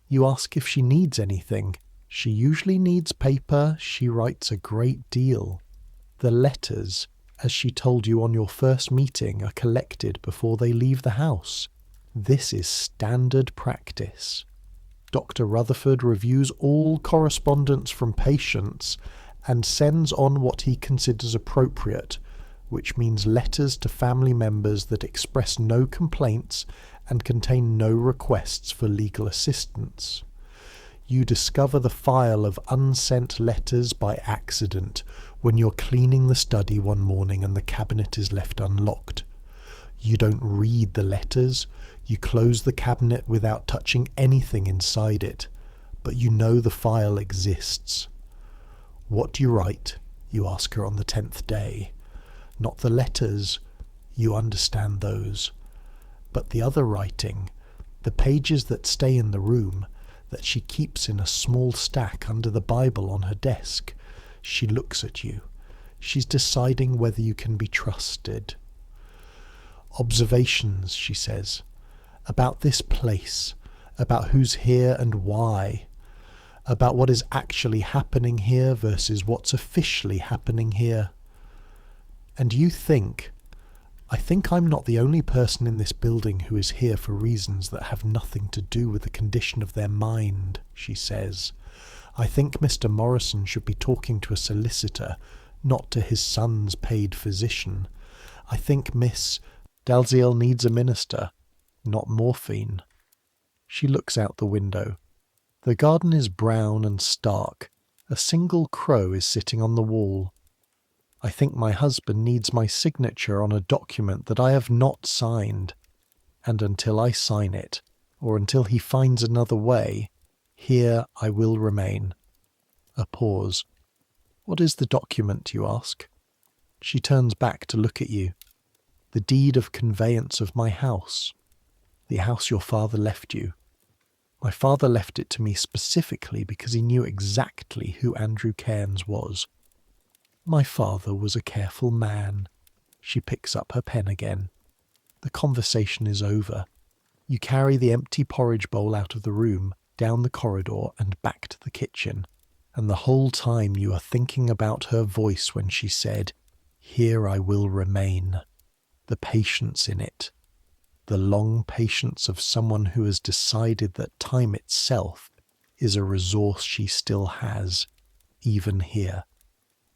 You ask if she needs anything. She usually needs paper. She writes a great deal. The letters, as she told you on your first meeting, are collected before they leave the house. This is standard practice. Dr. Rutherford reviews all correspondence from patients and sends on what he considers appropriate, which means letters to family members that express no complaints and contain no requests for legal assistance. You discover the file of unsent letters by accident when you're cleaning the study one morning and the cabinet is left unlocked. You don't read the letters. You close the cabinet without touching anything inside it, but you know the file exists. What do you write? You ask her on the 10th day. Not the letters. You understand those. But the other writing, the pages that stay in the room, that she keeps in a small stack under the Bible on her desk. She looks at you. She's deciding whether you can be trusted. Observations, she says, about this place, about who's here and why, about what is actually happening here versus what's officially happening here. And you think, I think I'm not the only person in this building who is here for reasons that have nothing to do with the condition of their mind, she says. I think Mr. Morrison should be talking to a solicitor, not to his son's paid physician. I think Miss Dalziel needs a minister, not morphine. She looks out the window. The garden is brown and stark. A single crow is sitting on the wall. I think my husband needs my signature on a document that I have not signed, and until I sign it, or until he finds another way, here I will remain. A pause. What is the document, you ask? She turns back to look at you. The deed of conveyance of my house. The house your father left you. My father left it to me specifically because he knew exactly who Andrew Cairns was. My father was a careful man. She picks up her pen again. The conversation is over. You carry the empty porridge bowl out of the room, down the corridor and back to the kitchen, and the whole time you are thinking about her voice when she said, "Here I will remain." The patience in it. The long patience of someone who has decided that time itself is a resource she still has, even here.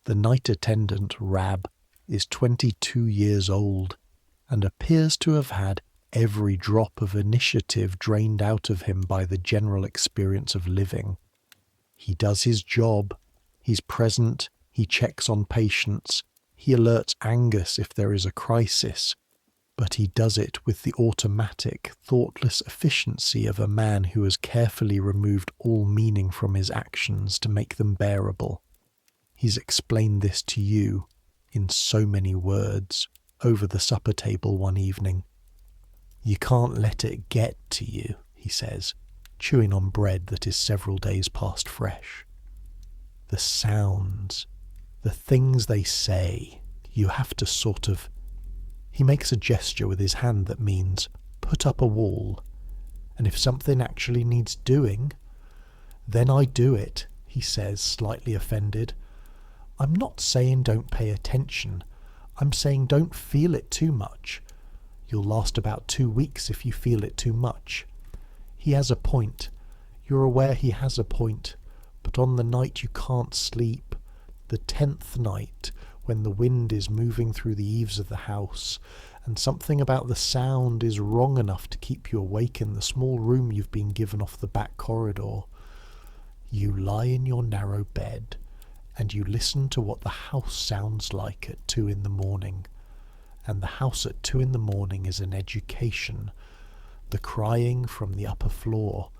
The night attendant, Rab, is 22 years old and appears to have had every drop of initiative drained out of him by the general experience of living. He does his job, he's present, he checks on patients, he alerts Angus if there is a crisis, but he does it with the automatic, thoughtless efficiency of a man who has carefully removed all meaning from his actions to make them bearable. He's explained this to you, in so many words, over the supper table one evening. You can't let it get to you, he says, chewing on bread that is several days past fresh. The sounds, the things they say, you have to sort of... He makes a gesture with his hand that means, put up a wall, and if something actually needs doing, then I do it, he says, slightly offended. I'm not saying don't pay attention. I'm saying don't feel it too much. You'll last about 2 weeks if you feel it too much. He has a point. You're aware he has a point. But on the night you can't sleep, the 10th night, when the wind is moving through the eaves of the house, and something about the sound is wrong enough to keep you awake in the small room you've been given off the back corridor, you lie in your narrow bed, and you listen to what the house sounds like at 2 in the morning. And the house at 2 in the morning is an education. The crying from the upper floor,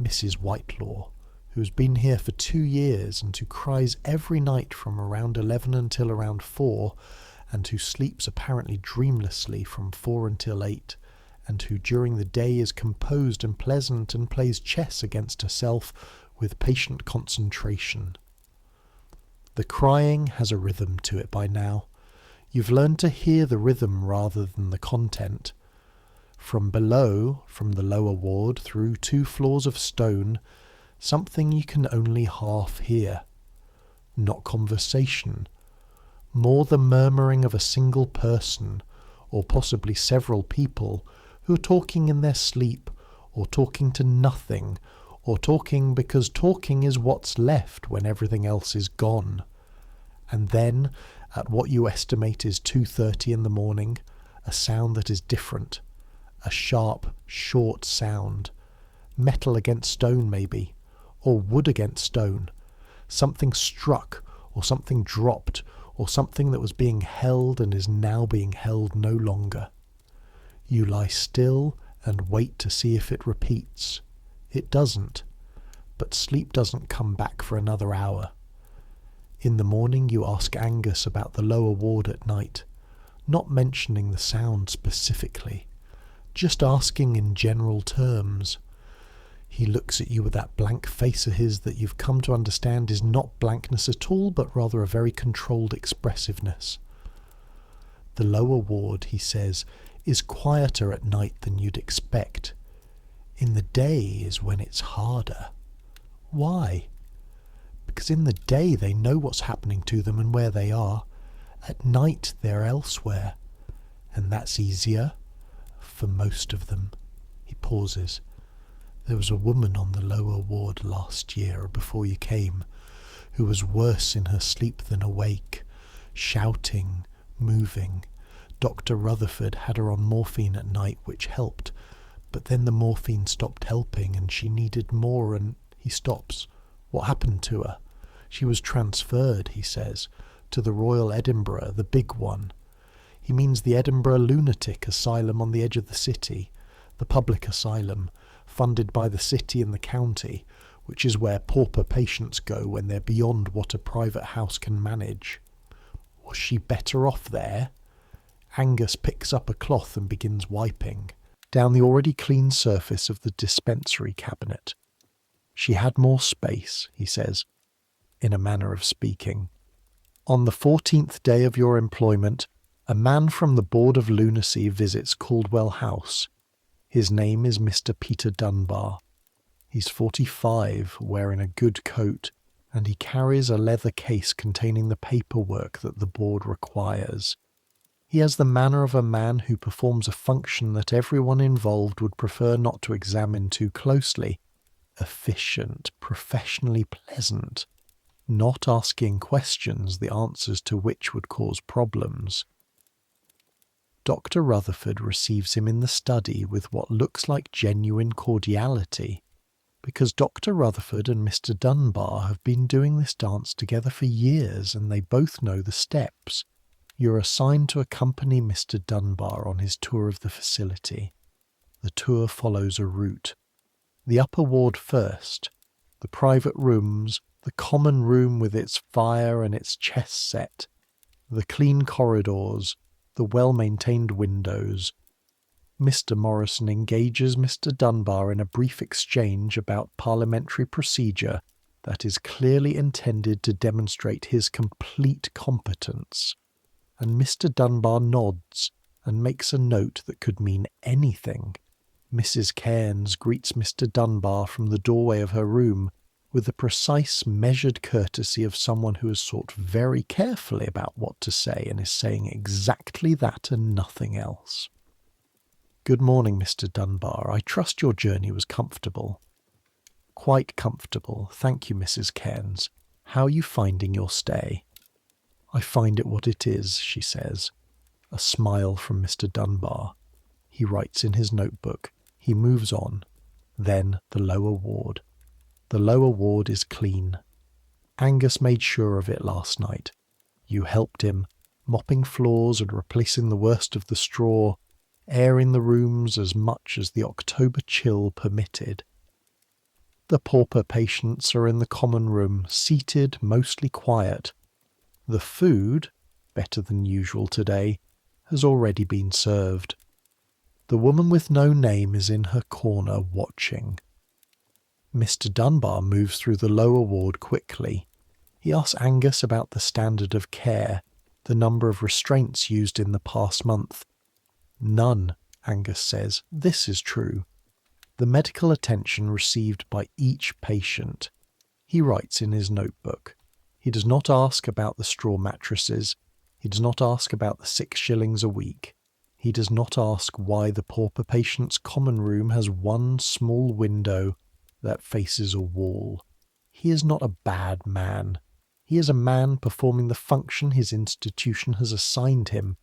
Mrs. Whitelaw, who's been here for 2 years and who cries every night from around 11 until around 4, and who sleeps apparently dreamlessly from 4 until 8, and who during the day is composed and pleasant and plays chess against herself with patient concentration. The crying has a rhythm to it by now. You've learned to hear the rhythm rather than the content. From below, from the lower ward, through 2 floors of stone, something you can only half hear. Not conversation. More the murmuring of a single person, or possibly several people, who are talking in their sleep, or talking to nothing, or talking because talking is what's left when everything else is gone. And then, at what you estimate is 2:30 in the morning, a sound that is different. A sharp, short sound. Metal against stone, maybe, or wood against stone. Something struck, or something dropped, or something that was being held and is now being held no longer. You lie still and wait to see if it repeats. It doesn't, but sleep doesn't come back for another hour. In the morning you ask Angus about the lower ward at night, not mentioning the sound specifically, just asking in general terms. He looks at you with that blank face of his that you've come to understand is not blankness at all, but rather a very controlled expressiveness. The lower ward, he says, is quieter at night than you'd expect. In the day is when it's harder. Why? Because in the day they know what's happening to them and where they are. At night they're elsewhere. And that's easier for most of them. He pauses. There was a woman on the lower ward last year, before you came, who was worse in her sleep than awake, shouting, moving. Dr. Rutherford had her on morphine at night, which helped, but then the morphine stopped helping and she needed more, and he stops. What happened to her? She was transferred, he says, to the Royal Edinburgh, the big one. He means the Edinburgh Lunatic Asylum on the edge of the city, the public asylum, funded by the city and the county, which is where pauper patients go when they're beyond what a private house can manage. Was she better off there? Angus picks up a cloth and begins wiping down the already clean surface of the dispensary cabinet. She had more space, he says, in a manner of speaking. On the 14th day of your employment, a man from the Board of Lunacy visits Caldwell House. His name is Mr. Peter Dunbar. He's 45, wearing a good coat, and he carries a leather case containing the paperwork that the board requires. He has the manner of a man who performs a function that everyone involved would prefer not to examine too closely. Efficient, professionally pleasant, not asking questions the answers to which would cause problems. Dr. Rutherford receives him in the study with what looks like genuine cordiality, because Dr. Rutherford and Mr. Dunbar have been doing this dance together for years and they both know the steps. You're assigned to accompany Mr. Dunbar on his tour of the facility. The tour follows a route. The upper ward first, the private rooms, the common room with its fire and its chess set, the clean corridors, the well-maintained windows. Mr. Morrison engages Mr. Dunbar in a brief exchange about parliamentary procedure that is clearly intended to demonstrate his complete competence. And Mr. Dunbar nods and makes a note that could mean anything. Mrs. Cairns greets Mr. Dunbar from the doorway of her room with the precise, measured courtesy of someone who has thought very carefully about what to say and is saying exactly that and nothing else. Good morning, Mr. Dunbar. I trust your journey was comfortable. Quite comfortable, thank you, Mrs. Cairns. How are you finding your stay? I find it what it is, she says. A smile from Mr. Dunbar. He writes in his notebook. He moves on. Then the lower ward. The lower ward is clean. Angus made sure of it last night. You helped him, mopping floors and replacing the worst of the straw, airing the rooms as much as the October chill permitted. The pauper patients are in the common room, seated, mostly quiet. The food, better than usual today, has already been served. The woman with no name is in her corner watching. Mr. Dunbar moves through the lower ward quickly. He asks Angus about the standard of care, the number of restraints used in the past month. None, Angus says. This is true. The medical attention received by each patient. He writes in his notebook. He does not ask about the straw mattresses. He does not ask about the 6 shillings a week. He does not ask why the pauper patient's common room has one small window that faces a wall. He is not a bad man. He is a man performing the function his institution has assigned him,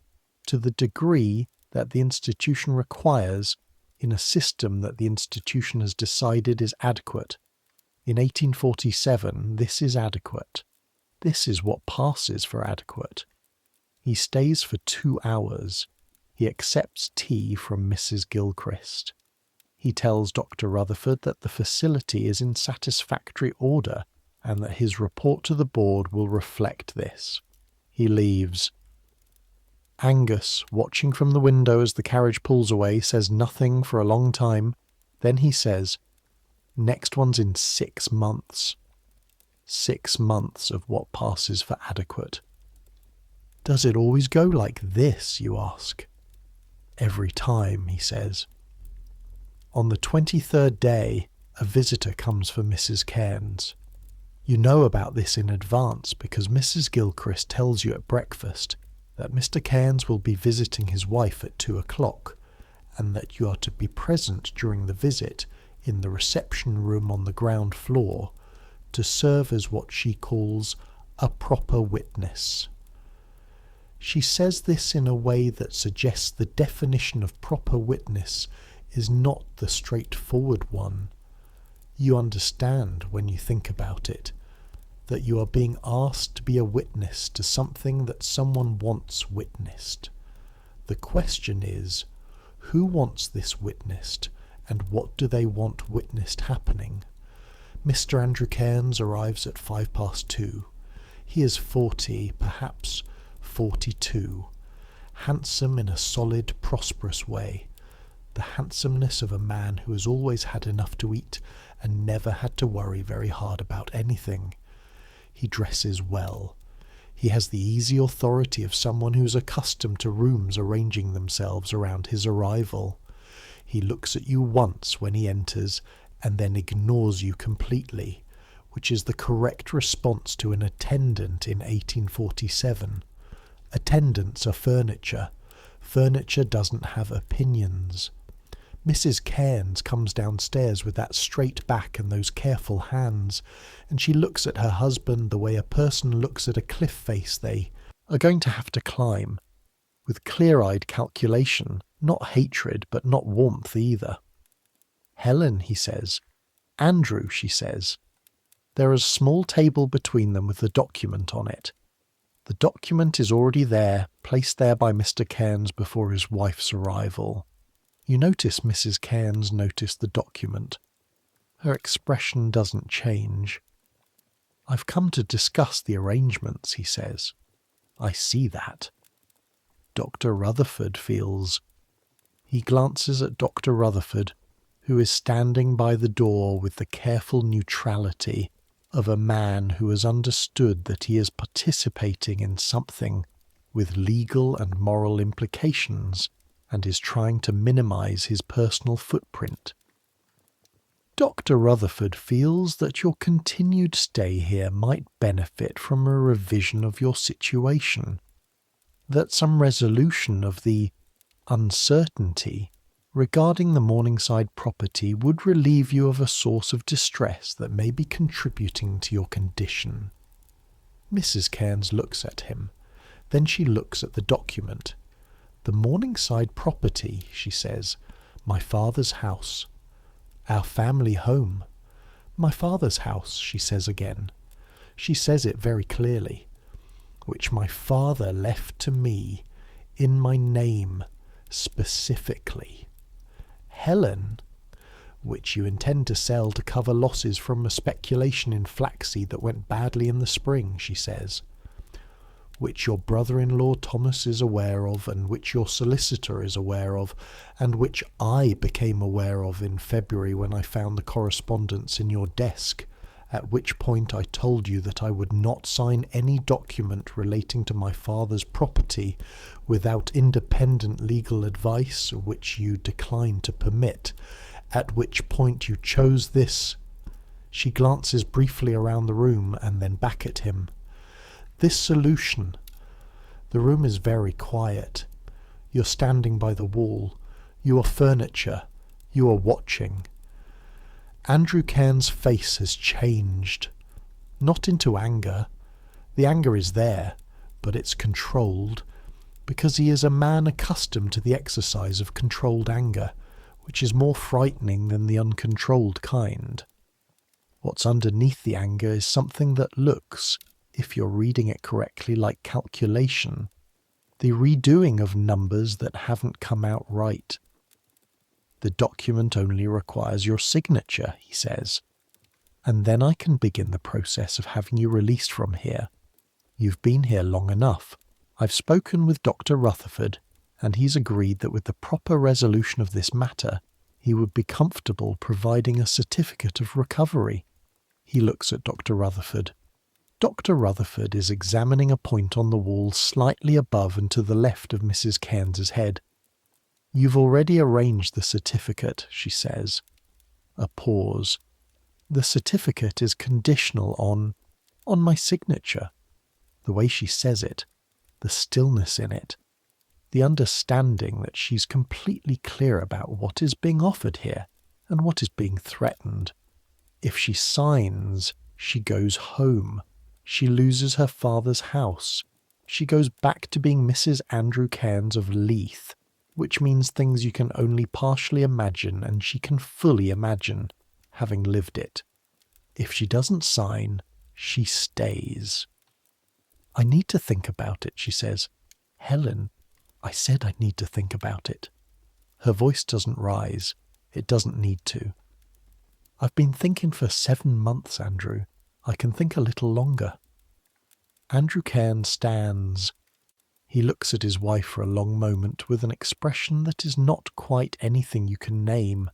to the degree that the institution requires, in a system that the institution has decided is adequate. In 1847, this is adequate. This is what passes for adequate. He stays for 2 hours. He accepts tea from Mrs. Gilchrist. He tells Dr. Rutherford that the facility is in satisfactory order and that his report to the board will reflect this. He leaves. Angus, watching from the window as the carriage pulls away, says nothing for a long time. Then he says, "Next one's in 6 months." 6 months of what passes for adequate. Does it always go like this, you ask? Every time, he says. On the 23rd day, a visitor comes for Mrs. Cairns. You know about this in advance because Mrs. Gilchrist tells you at breakfast that Mr. Cairns will be visiting his wife at 2 o'clock, and that you are to be present during the visit in the reception room on the ground floor to serve as what she calls a proper witness. She says this in a way that suggests the definition of proper witness is not the straightforward one. You understand, when you think about it, that you are being asked to be a witness to something that someone wants witnessed. The question is, who wants this witnessed, and what do they want witnessed happening? Mr. Andrew Cairns arrives at 2:05. He is 40, perhaps 42, handsome in a solid, prosperous way, the handsomeness of a man who has always had enough to eat and never had to worry very hard about anything. He dresses well. He has the easy authority of someone who is accustomed to rooms arranging themselves around his arrival. He looks at you once when he enters and then ignores you completely, which is the correct response to an attendant in 1847. Attendants are furniture. Furniture doesn't have opinions. Mrs. Cairns comes downstairs with that straight back and those careful hands, and she looks at her husband the way a person looks at a cliff face they are going to have to climb, with clear-eyed calculation, not hatred, but not warmth either. "Helen," he says. "Andrew," she says. There is a small table between them with the document on it. The document is already there, placed there by Mr. Cairns before his wife's arrival. You notice Mrs. Cairns noticed the document. Her expression doesn't change. "I've come to discuss the arrangements," he says. "I see that." Dr. Rutherford feels. He glances at Dr. Rutherford, who is standing by the door with the careful neutrality of a man who has understood that he is participating in something with legal and moral implications and is trying to minimize his personal footprint. Dr. Rutherford feels that your continued stay here might benefit from a revision of your situation, that some resolution of the uncertainty regarding the Morningside property would relieve you of a source of distress that may be contributing to your condition. Mrs. Cairns looks at him. Then she looks at the document. "The Morningside property," she says. "My father's house. Our family home. My father's house," she says again. She says it very clearly. "Which my father left to me, in my name, specifically. Helen, which you intend to sell to cover losses from a speculation in flaxseed that went badly in the spring," she says. "Which your brother-in-law Thomas is aware of, and which your solicitor is aware of, and which I became aware of in February when I found the correspondence in your desk, at which point I told you that I would not sign any document relating to my father's property without independent legal advice, which you declined to permit, at which point you chose this." She glances briefly around the room and then back at him. "This solution." The room is very quiet. You're standing by the wall. You are furniture. You are watching. Andrew Cairns' face has changed. Not into anger. The anger is there, but it's controlled, because he is a man accustomed to the exercise of controlled anger, which is more frightening than the uncontrolled kind. What's underneath the anger is something that looks, if you're reading it correctly, like calculation, the redoing of numbers that haven't come out right. "The document only requires your signature," he says, "and then I can begin the process of having you released from here. You've been here long enough. I've spoken with Dr. Rutherford, and he's agreed that with the proper resolution of this matter, he would be comfortable providing a certificate of recovery." He looks at Dr. Rutherford. Dr. Rutherford is examining a point on the wall slightly above and to the left of Mrs. Cairns's head. "You've already arranged the certificate," she says. A pause. "The certificate is conditional on my signature." The way she says it, the stillness in it, the understanding that she's completely clear about what is being offered here and what is being threatened. If she signs, she goes home. She loses her father's house. She goes back to being Mrs. Andrew Cairns of Leith, which means things you can only partially imagine and she can fully imagine, having lived it. If she doesn't sign, she stays. I need to think about it, she says. Helen, I said I need to think about it. Her voice doesn't rise. It doesn't need to. I've been thinking for 7 months, Andrew. I can think a little longer. Andrew Cairns stands. He looks at his wife for a long moment with an expression that is not quite anything you can name.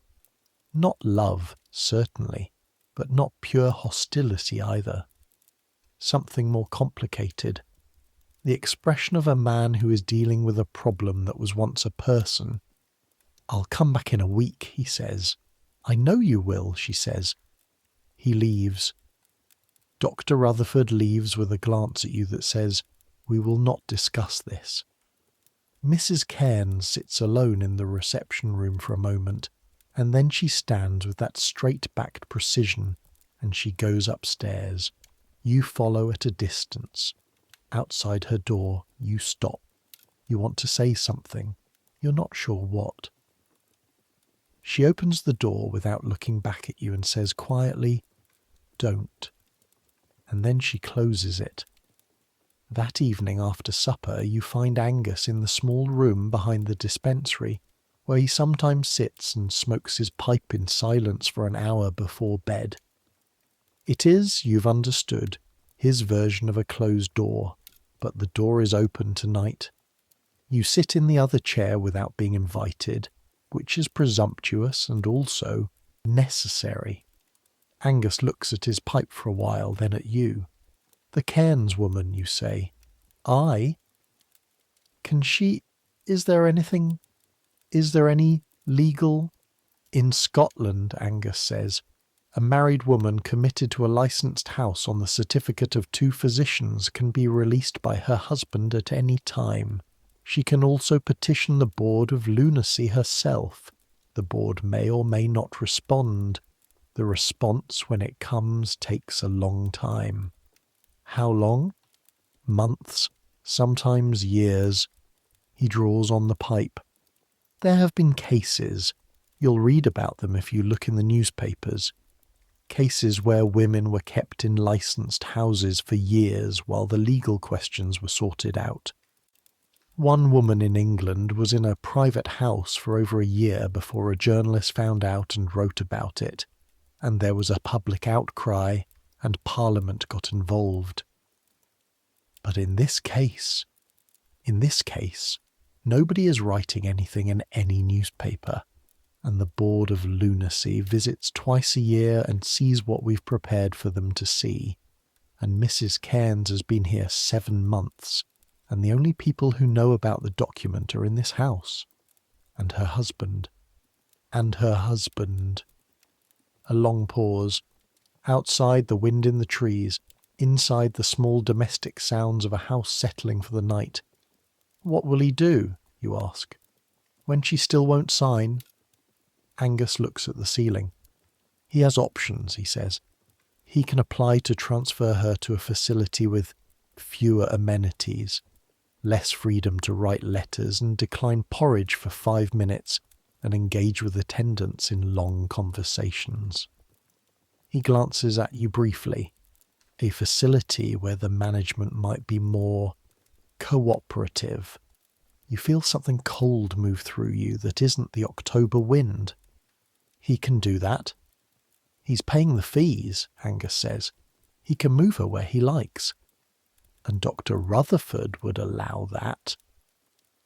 Not love, certainly, but not pure hostility either. Something more complicated. The expression of a man who is dealing with a problem that was once a person. I'll come back in a week, he says. I know you will, she says. He leaves. Dr. Rutherford leaves with a glance at you that says, we will not discuss this. Mrs. Cairns sits alone in the reception room for a moment, and then she stands with that straight-backed precision, and she goes upstairs. You follow at a distance. Outside her door, you stop. You want to say something. You're not sure what. She opens the door without looking back at you and says quietly, don't. And then she closes it. That evening after supper you find Angus in the small room behind the dispensary, where he sometimes sits and smokes his pipe in silence for an hour before bed. It is, you've understood, his version of a closed door, but the door is open tonight. You sit in the other chair without being invited, which is presumptuous and also necessary. Angus looks at his pipe for a while, then at you. The Cairns woman, you say. I? Can she... Is there any legal... In Scotland, Angus says, a married woman committed to a licensed house on the certificate of 2 physicians can be released by her husband at any time. She can also petition the Board of Lunacy herself. The board may or may not respond. The response, when it comes, takes a long time. How long? Months, sometimes years. He draws on the pipe. There have been cases. You'll read about them if you look in the newspapers. Cases where women were kept in licensed houses for years while the legal questions were sorted out. One woman in England was in a private house for over a year before a journalist found out and wrote about it, and there was a public outcry, and Parliament got involved. But in this case, nobody is writing anything in any newspaper, and the Board of Lunacy visits twice a year and sees what we've prepared for them to see, and Mrs. Cairns has been here 7 months, and the only people who know about the document are in this house. And her husband. And her husband. A long pause. Outside, the wind in the trees. Inside, the small domestic sounds of a house settling for the night. What will he do, you ask? When she still won't sign? Angus looks at the ceiling. He has options, he says. He can apply to transfer her to a facility with fewer amenities, less freedom to write letters and decline porridge for 5 minutes and engage with attendants in long conversations. He glances at you briefly. A facility where the management might be more cooperative. You feel something cold move through you that isn't the October wind. He can do that. He's paying the fees, Angus says. He can move her where he likes. And Dr. Rutherford would allow that.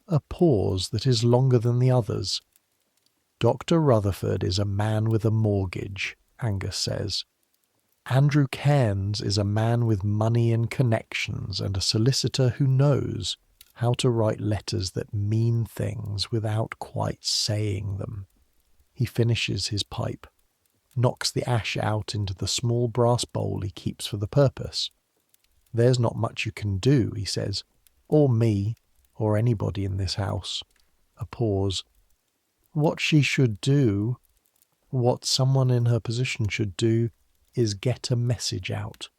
A pause that is longer than the others. Dr. Rutherford is a man with a mortgage, Angus says. Andrew Cairns is a man with money and connections and a solicitor who knows how to write letters that mean things without quite saying them. He finishes his pipe, knocks the ash out into the small brass bowl he keeps for the purpose. There's not much you can do, he says. or me, or anybody in this house. A pause. What she should do, what someone in her position should do, is get a message out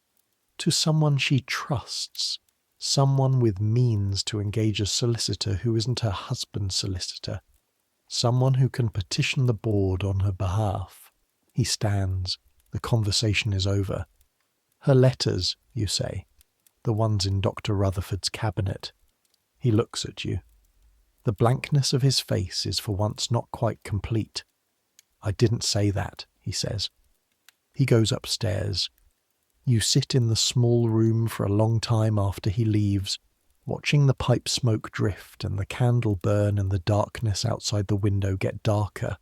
to someone she trusts, someone with means to engage a solicitor who isn't her husband's solicitor, someone who can petition the board on her behalf. He stands. The conversation is over. Her letters, you say, the ones in Dr. Rutherford's cabinet. He looks at you. The blankness of his face is for once not quite complete. I didn't say that, he says. He goes upstairs. You sit in the small room for a long time after he leaves, watching the pipe smoke drift and the candle burn and the darkness outside the window get darker.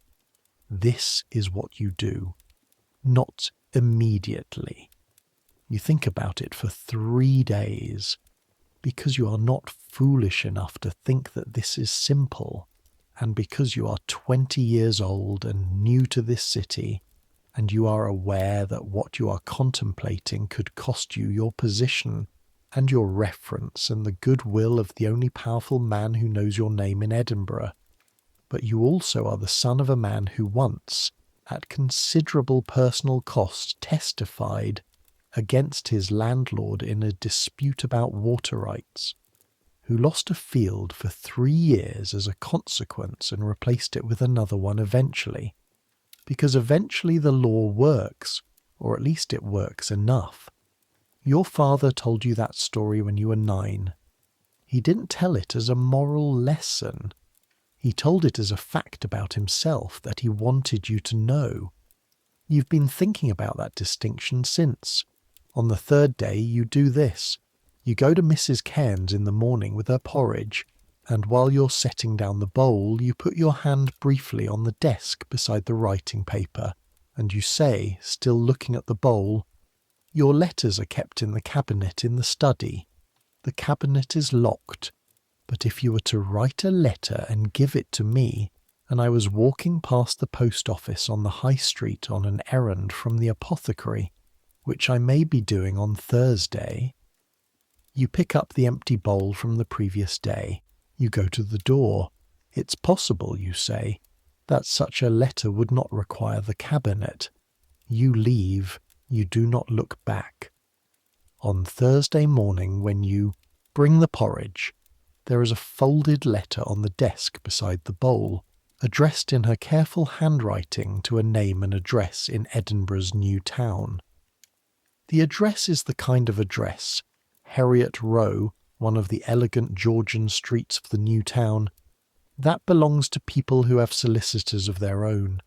This is what you do. Not immediately. You think about it for 3 days, because you are not foolish enough to think that this is simple, and because you are 20 years old and new to this city, and you are aware that what you are contemplating could cost you your position and your reference and the goodwill of the only powerful man who knows your name in Edinburgh. But you also are the son of a man who once, at considerable personal cost, testified against his landlord in a dispute about water rights, who lost a field for 3 years as a consequence and replaced it with another one eventually. Because eventually the law works, or at least it works enough. Your father told you that story when you were 9. He didn't tell it as a moral lesson. He told it as a fact about himself that he wanted you to know. You've been thinking about that distinction since. On the 3rd day you do this. You go to Mrs. Cairns in the morning with her porridge, and while you're setting down the bowl, you put your hand briefly on the desk beside the writing paper, and you say, still looking at the bowl, "Your letters are kept in the cabinet in the study. The cabinet is locked, but if you were to write a letter and give it to me, and I was walking past the post office on the high street on an errand from the apothecary, which I may be doing on Thursday," you pick up the empty bowl from the previous day. You go to the door. It's possible, you say, that such a letter would not require the cabinet. You leave. You do not look back. On Thursday morning, when you bring the porridge, there is a folded letter on the desk beside the bowl, addressed in her careful handwriting to a name and address in Edinburgh's new town. The address is the kind of address, Heriot Row, one of the elegant Georgian streets of the new town, that belongs to people who have solicitors of their own,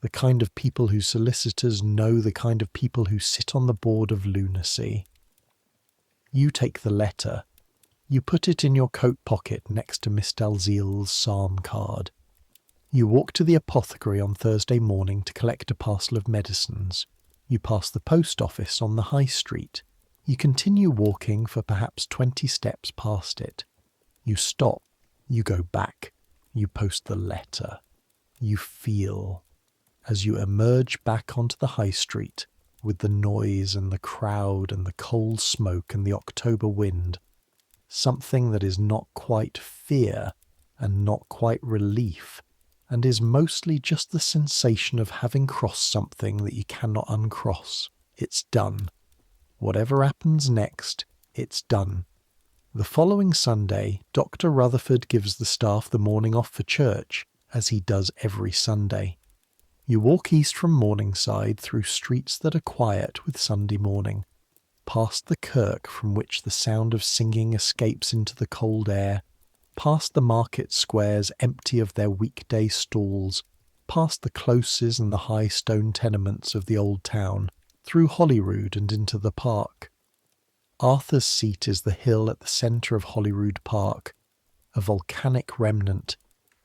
the kind of people whose solicitors know the kind of people who sit on the board of lunacy. You take the letter. You put it in your coat pocket next to Miss Dalziel's psalm card. You walk to the apothecary on Thursday morning to collect a parcel of medicines. You pass the post office on the high street. You continue walking for perhaps 20 steps past it. You stop. You go back. You post the letter. You feel, as you emerge back onto the high street, with the noise and the crowd and the cold smoke and the October wind, something that is not quite fear and not quite relief, and is mostly just the sensation of having crossed something that you cannot uncross. It's done. Whatever happens next, it's done. The following Sunday, Dr. Rutherford gives the staff the morning off for church, as he does every Sunday. You walk east from Morningside through streets that are quiet with Sunday morning, past the kirk from which the sound of singing escapes into the cold air, past the market squares empty of their weekday stalls, past the closes and the high stone tenements of the old town, through Holyrood and into the park. Arthur's Seat is the hill at the centre of Holyrood Park, a volcanic remnant,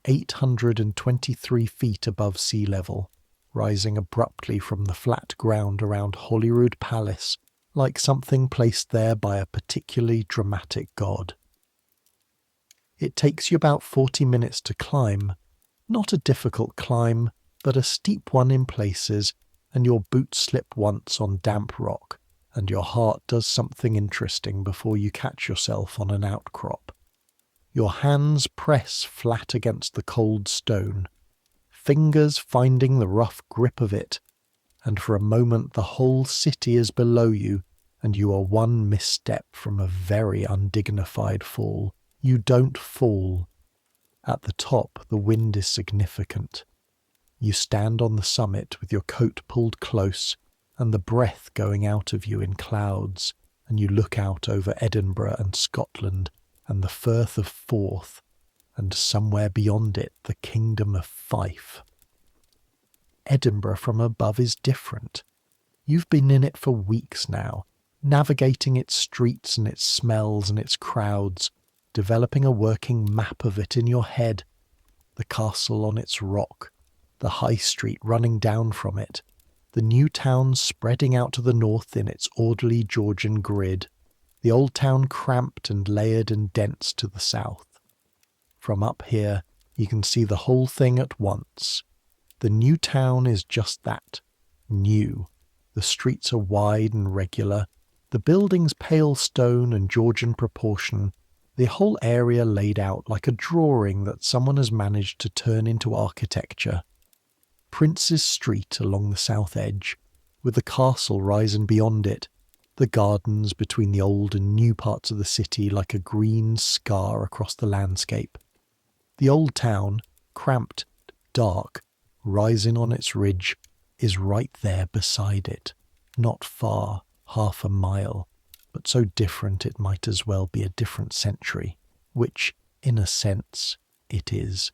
823 feet above sea level, rising abruptly from the flat ground around Holyrood Palace, like something placed there by a particularly dramatic god. It takes you about 40 minutes to climb, not a difficult climb, but a steep one in places, and your boots slip once on damp rock, and your heart does something interesting before you catch yourself on an outcrop. Your hands press flat against the cold stone, fingers finding the rough grip of it, and for a moment the whole city is below you, and you are one misstep from a very undignified fall. You don't fall. At the top, the wind is significant. You stand on the summit with your coat pulled close and the breath going out of you in clouds, and you look out over Edinburgh and Scotland and the Firth of Forth, and somewhere beyond it the kingdom of Fife. Edinburgh from above is different. You've been in it for weeks now, navigating its streets and its smells and its crowds, developing a working map of it in your head. The castle on its rock, the high street running down from it, the new town spreading out to the north in its orderly Georgian grid, the old town cramped and layered and dense to the south. From up here, you can see the whole thing at once. The new town is just that, new. The streets are wide and regular, the buildings pale stone and Georgian proportion, the whole area laid out like a drawing that someone has managed to turn into architecture. Prince's Street along the south edge, with the castle rising beyond it, the gardens between the old and new parts of the city like a green scar across the landscape. The old town, cramped, dark, rising on its ridge, is right there beside it, not far, half a mile, but so different it might as well be a different century, which, in a sense, it is.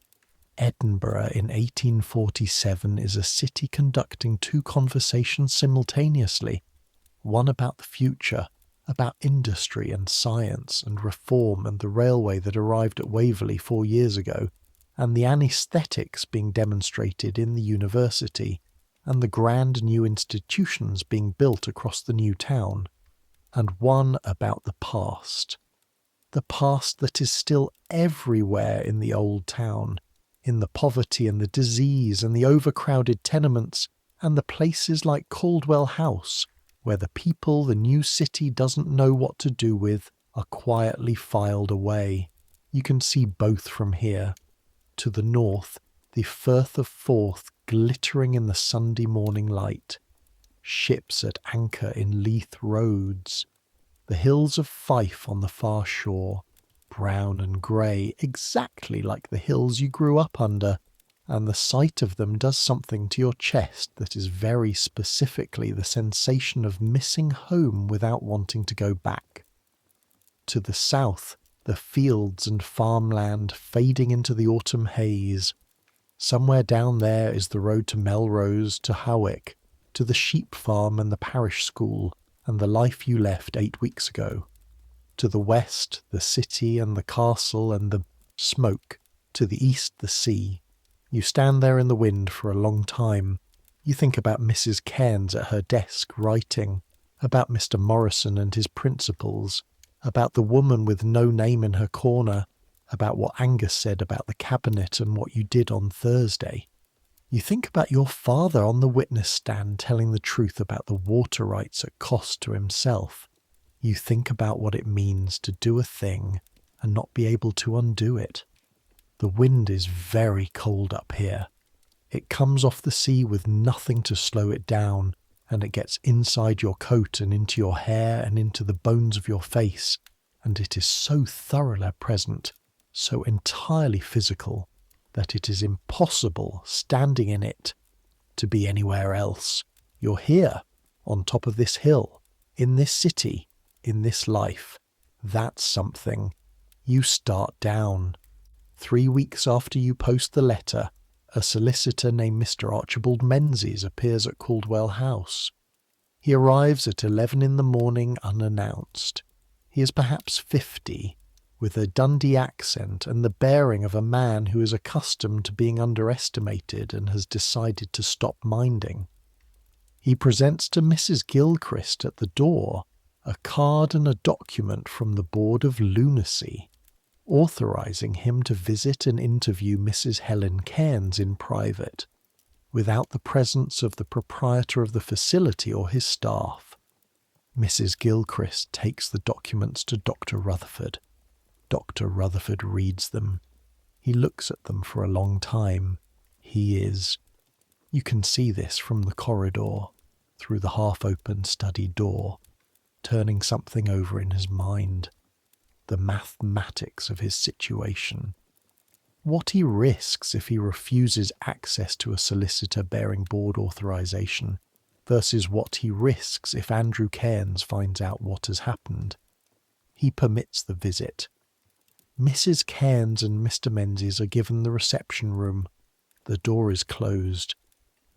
Edinburgh in 1847 is a city conducting two conversations simultaneously, one about the future, about industry and science and reform and the railway that arrived at Waverley 4 years ago, and the anaesthetics being demonstrated in the university, and the grand new institutions being built across the new town, and one about the past that is still everywhere in the old town, in the poverty and the disease and the overcrowded tenements and the places like Caldwell House, where the people the new city doesn't know what to do with are quietly filed away. You can see both from here. To the north, the Firth of Forth glittering in the Sunday morning light, ships at anchor in Leith roads, the hills of Fife on the far shore, brown and grey, exactly like the hills you grew up under, and the sight of them does something to your chest that is very specifically the sensation of missing home without wanting to go back. To the south, the fields and farmland fading into the autumn haze. Somewhere down there is the road to Melrose, to Hawick, to the sheep farm and the parish school, and the life you left 8 weeks ago. To the west, the city and the castle and the smoke. To the east, the sea. You stand there in the wind for a long time. You think about Mrs. Cairns at her desk writing, about Mr. Morrison and his principles, about the woman with no name in her corner, about what Angus said about the cabinet and what you did on Thursday. You think about your father on the witness stand telling the truth about the water rights at cost to himself. You think about what it means to do a thing and not be able to undo it. The wind is very cold up here. It comes off the sea with nothing to slow it down, and it gets inside your coat and into your hair and into the bones of your face, and it is so thoroughly present, so entirely physical, that it is impossible, standing in it, to be anywhere else. You're here, on top of this hill, in this city, in this life. That's something. You start down. 3 weeks after you post the letter, a solicitor named Mr. Archibald Menzies appears at Caldwell House. He arrives at 11 in the morning unannounced. He is perhaps 50, with a Dundee accent and the bearing of a man who is accustomed to being underestimated and has decided to stop minding. He presents to Mrs. Gilchrist at the door a card and a document from the Board of Lunacy, authorising him to visit and interview Mrs. Helen Cairns in private, without the presence of the proprietor of the facility or his staff. Mrs. Gilchrist takes the documents to Dr. Rutherford. Dr. Rutherford reads them. He looks at them for a long time. You can see this from the corridor, through the half-open study door, turning something over in his mind, the mathematics of his situation. What he risks if he refuses access to a solicitor bearing board authorization versus what he risks if Andrew Cairns finds out what has happened. He permits the visit. Mrs. Cairns and Mr. Menzies are given the reception room. The door is closed.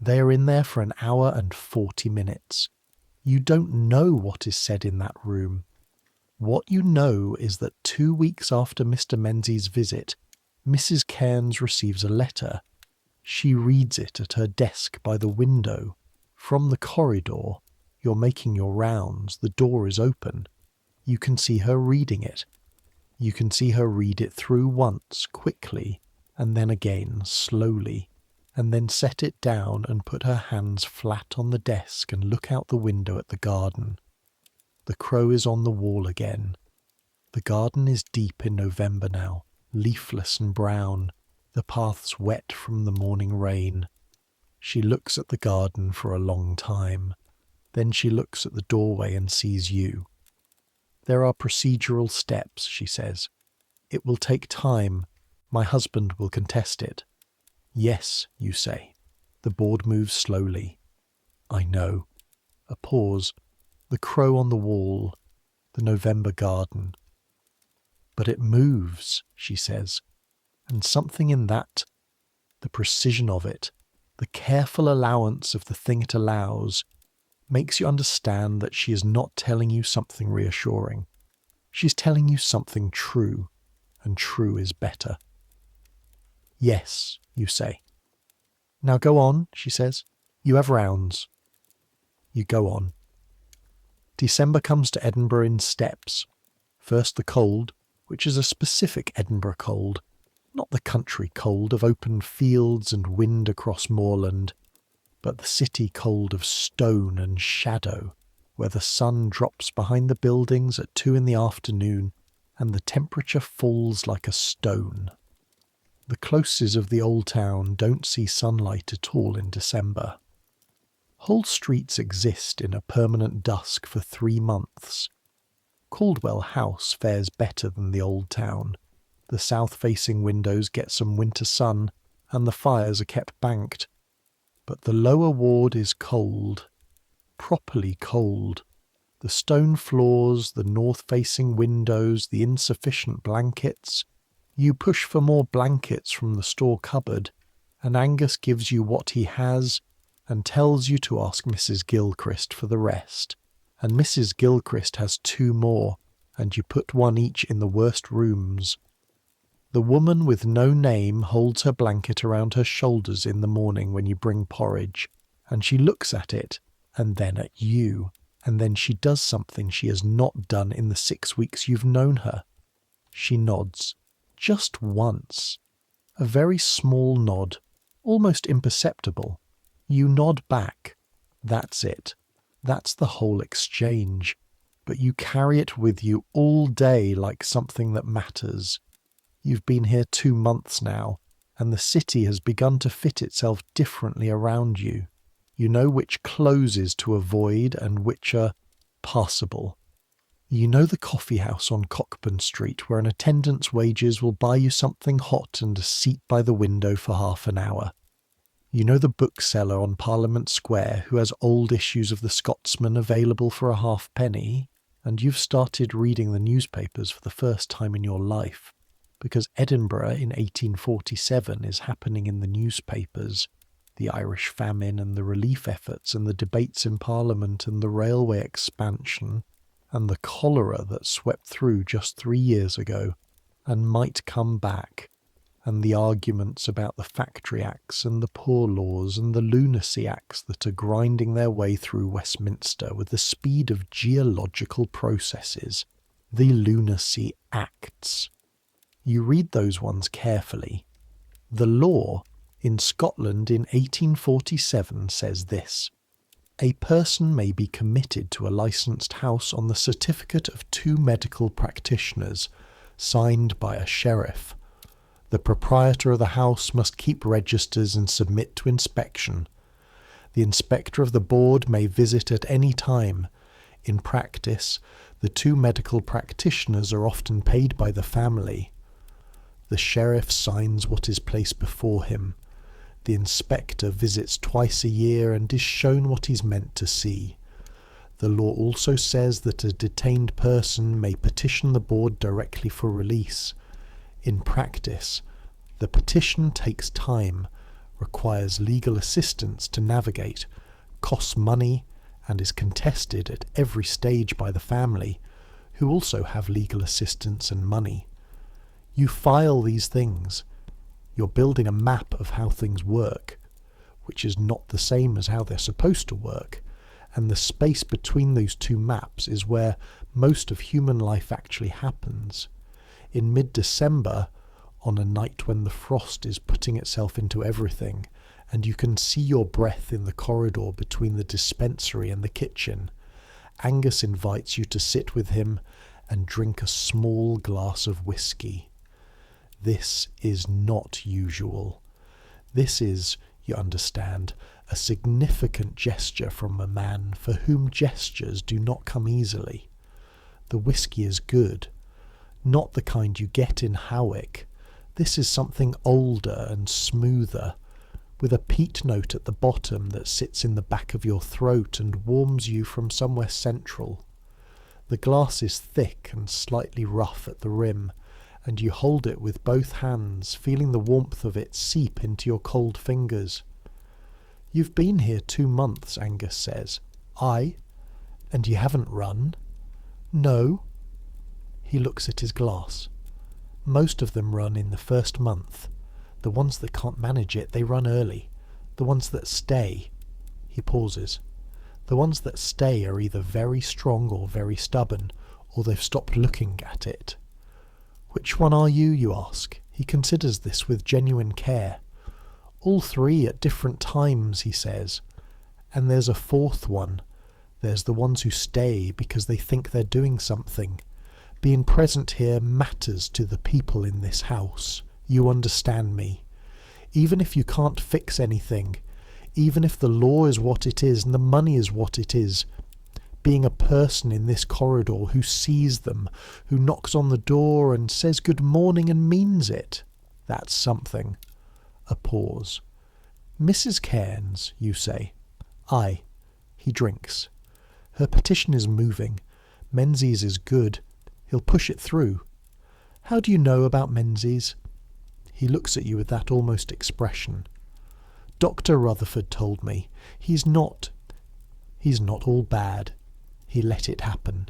They are in there for an hour and 40 minutes. You don't know what is said in that room. What you know is that 2 weeks after Mr. Menzies' visit, Mrs. Cairns receives a letter. She reads it at her desk by the window. From the corridor, you're making your rounds, the door is open. You can see her reading it. You can see her read it through once, quickly, and then again, slowly, and then set it down and put her hands flat on the desk and look out the window at the garden. The crow is on the wall again. The garden is deep in November now, leafless and brown, the paths wet from the morning rain. She looks at the garden for a long time. Then she looks at the doorway and sees you. There are procedural steps, she says. It will take time. My husband will contest it. Yes, you say. The board moves slowly. I know. A pause. The crow on the wall. The November garden. But it moves, she says. And something in that, the precision of it, the careful allowance of the thing it allows, makes you understand that she is not telling you something reassuring. She's telling you something true, and true is better. Yes, you say. Now go on, she says. You have rounds. You go on. December comes to Edinburgh in steps. First the cold, which is a specific Edinburgh cold, not the country cold of open fields and wind across moorland, but the city cold of stone and shadow, where the sun drops behind the buildings at 2 p.m. and the temperature falls like a stone. The closes of the old town don't see sunlight at all in December. Whole streets exist in a permanent dusk for 3 months. Caldwell House fares better than the old town. The south-facing windows get some winter sun, and the fires are kept banked. But the lower ward is cold, properly cold. The stone floors, the north-facing windows, the insufficient blankets. You push for more blankets from the store cupboard, and Angus gives you what he has and tells you to ask Mrs. Gilchrist for the rest. And Mrs. Gilchrist has 2 more, and you put 1 each in the worst rooms. The woman with no name holds her blanket around her shoulders in the morning when you bring porridge, and she looks at it, and then at you, and then she does something she has not done in the 6 weeks you've known her. She nods, just once. A very small nod, almost imperceptible. You nod back. That's it. That's the whole exchange. But you carry it with you all day like something that matters. You've been here 2 months now, and the city has begun to fit itself differently around you. You know which closes to avoid and which are passable. You know the coffee house on Cockburn Street where an attendant's wages will buy you something hot and a seat by the window for half an hour. You know the bookseller on Parliament Square who has old issues of the Scotsman available for a halfpenny, and you've started reading the newspapers for the first time in your life. Because Edinburgh in 1847 is happening in the newspapers, the Irish famine and the relief efforts and the debates in Parliament and the railway expansion and the cholera that swept through just 3 years ago and might come back, and the arguments about the Factory Acts and the Poor Laws and the Lunacy Acts that are grinding their way through Westminster with the speed of geological processes, the Lunacy Acts. You read those ones carefully. The law in Scotland in 1847 says this: A person may be committed to a licensed house on the certificate of 2 medical practitioners, signed by a sheriff. The proprietor of the house must keep registers and submit to inspection. The inspector of the board may visit at any time. In practice, the 2 medical practitioners are often paid by the family. The sheriff signs what is placed before him. The inspector visits twice a year and is shown what he's meant to see. The law also says that a detained person may petition the board directly for release. In practice, the petition takes time, requires legal assistance to navigate, costs money, and is contested at every stage by the family, who also have legal assistance and money. You file these things. You're building a map of how things work, which is not the same as how they're supposed to work, and the space between those 2 maps is where most of human life actually happens. In mid-December, on a night when the frost is putting itself into everything, and you can see your breath in the corridor between the dispensary and the kitchen, Angus invites you to sit with him and drink a small glass of whiskey. This is not usual. This is, you understand, a significant gesture from a man for whom gestures do not come easily. The whiskey is good, not the kind you get in Howick. This is something older and smoother, with a peat note at the bottom that sits in the back of your throat and warms you from somewhere central. The glass is thick and slightly rough at the rim, and you hold it with both hands, feeling the warmth of it seep into your cold fingers. "You've been here 2 months, Angus says. "Aye. And you haven't run?" "No." He looks at his glass. "Most of them run in the first month. The ones that can't manage it, they run early. The ones that stay." He pauses. "The ones that stay are either very strong or very stubborn, or they've stopped looking at it." "Which one are you?" you ask. He considers this with genuine care. "All 3 at different times," he says. "And there's a 4th one. There's the ones who stay because they think they're doing something. Being present here matters to the people in this house. You understand me. Even if you can't fix anything, even if the law is what it is and the money is what it is, being a person in this corridor who sees them, who knocks on the door and says good morning and means it, that's something." A pause. "Mrs. Cairns," you say. "Aye." He drinks. Her petition is moving. Menzies is good. He'll push it through. "How do you know about Menzies?" He looks at you with that almost expression. "Dr. Rutherford told me. He's not all bad. He let it happen.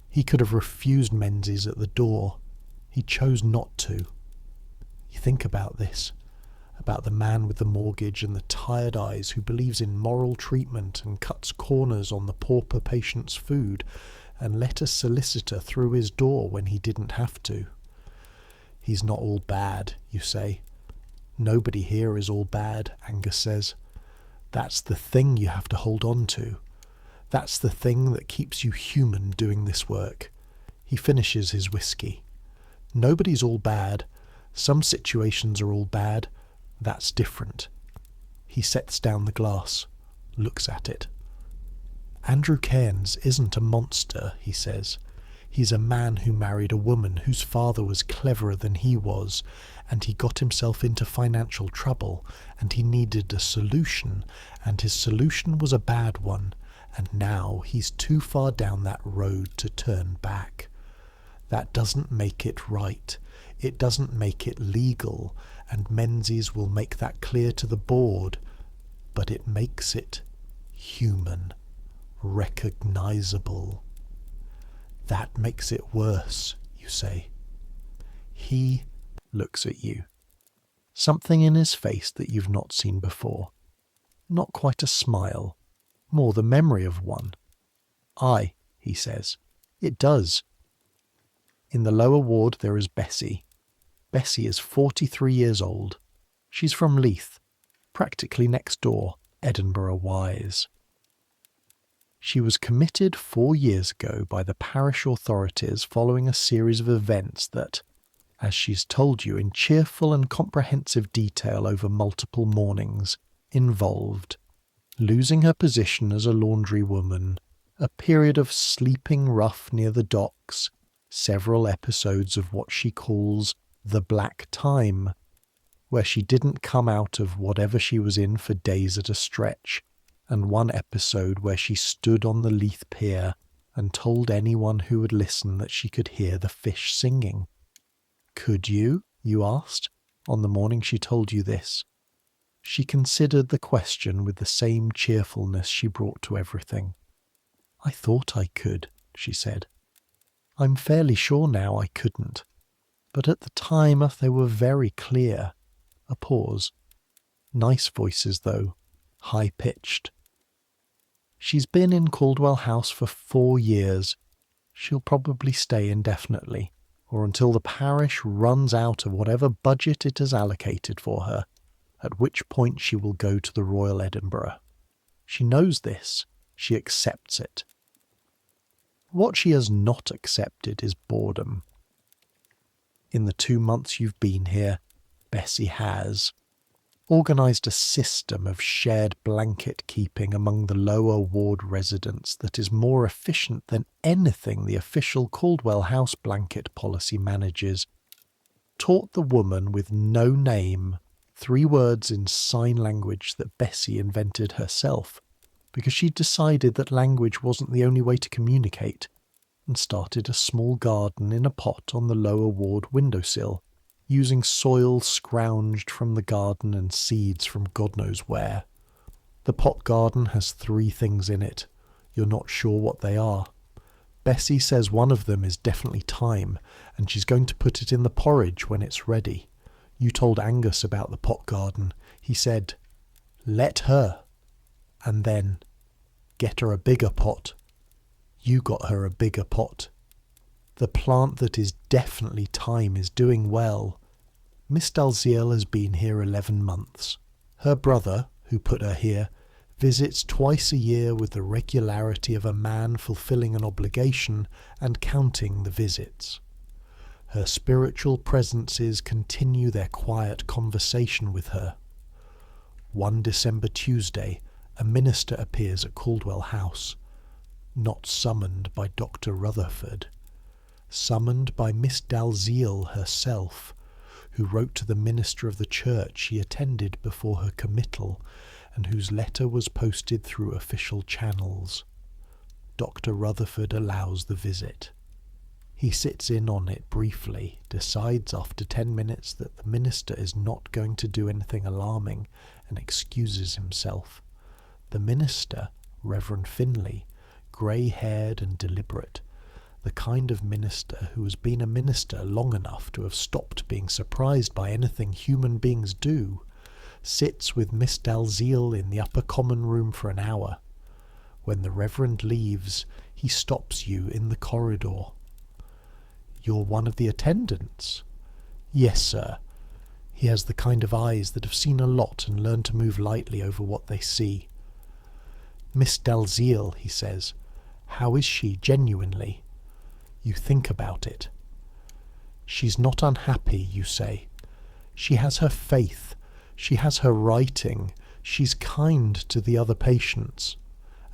He could have refused Menzies at the door. He chose not to." You think about this, about the man with the mortgage and the tired eyes who believes in moral treatment and cuts corners on the pauper patient's food and let a solicitor through his door when he didn't have to. "He's not all bad," you say. "Nobody here is all bad," Angus says. "That's the thing you have to hold on to. That's the thing that keeps you human doing this work." He finishes his whiskey. "Nobody's all bad. Some situations are all bad. That's different." He sets down the glass, looks at it. "Andrew Cairns isn't a monster," he says. "He's a man who married a woman whose father was cleverer than he was, and he got himself into financial trouble, and he needed a solution, and his solution was a bad one, and now he's too far down that road to turn back. That doesn't make it right. It doesn't make it legal, and Menzies will make that clear to the board, but it makes it human, recognizable. That makes it worse," you say. He looks at you. Something in his face that you've not seen before. Not quite a smile, more the memory of one. "Aye," he says. "It does." In the lower ward there is Bessie. Bessie is 43 years old. She's from Leith, practically next door, Edinburgh wise. She was committed 4 years ago by the parish authorities following a series of events that, as she's told you in cheerful and comprehensive detail over multiple mornings, involved losing her position as a laundrywoman, a period of sleeping rough near the docks, several episodes of what she calls the black time, where she didn't come out of whatever she was in for days at a stretch, and one episode where she stood on the Leith Pier and told anyone who would listen that she could hear the fish singing. Could you asked, on the morning she told you this. She considered the question with the same cheerfulness she brought to everything. I thought I could, she said. I'm fairly sure now I couldn't, but at the time they were very clear. A pause. Nice voices, though, high-pitched. She's been in Caldwell House for 4 years. She'll probably stay indefinitely, or until the parish runs out of whatever budget it has allocated for her, at which point she will go to the Royal Edinburgh. She knows this. She accepts it. What she has not accepted is boredom. In the 2 months you've been here, Bessie has organised a system of shared blanket keeping among the lower ward residents that is more efficient than anything the official Caldwell House blanket policy manages. Taught the woman with no name 3 words in sign language that Bessie invented herself, because she decided that language wasn't the only way to communicate, and started a small garden in a pot on the lower ward windowsill, using soil scrounged from the garden and seeds from God knows where. The pot garden has 3 things in it. You're not sure what they are. Bessie says one of them is definitely thyme, and she's going to put it in the porridge when it's ready. You told Angus about the pot garden. He said, let her. And then, get her a bigger pot. You got her a bigger pot. The plant that is definitely thyme is doing well. Miss Dalziel has been here 11 months. Her brother, who put her here, visits twice a year with the regularity of a man fulfilling an obligation and counting the visits. Her spiritual presences continue their quiet conversation with her. One December Tuesday, a minister appears at Caldwell House, not summoned by Dr. Rutherford, summoned by Miss Dalziel herself, who wrote to the minister of the church she attended before her committal, and whose letter was posted through official channels. Dr. Rutherford allows the visit. He sits in on it briefly, decides after 10 minutes that the minister is not going to do anything alarming, and excuses himself. The minister, Reverend Finlay, grey-haired and deliberate, the kind of minister who has been a minister long enough to have stopped being surprised by anything human beings do, sits with Miss Dalziel in the upper common room for an hour. When the Reverend leaves, he stops you in the corridor. You're one of the attendants? Yes, sir. He has the kind of eyes that have seen a lot and learned to move lightly over what they see. Miss Dalziel, he says, how is she genuinely? You think about it. She's not unhappy, you say. She has her faith. She has her writing. She's kind to the other patients.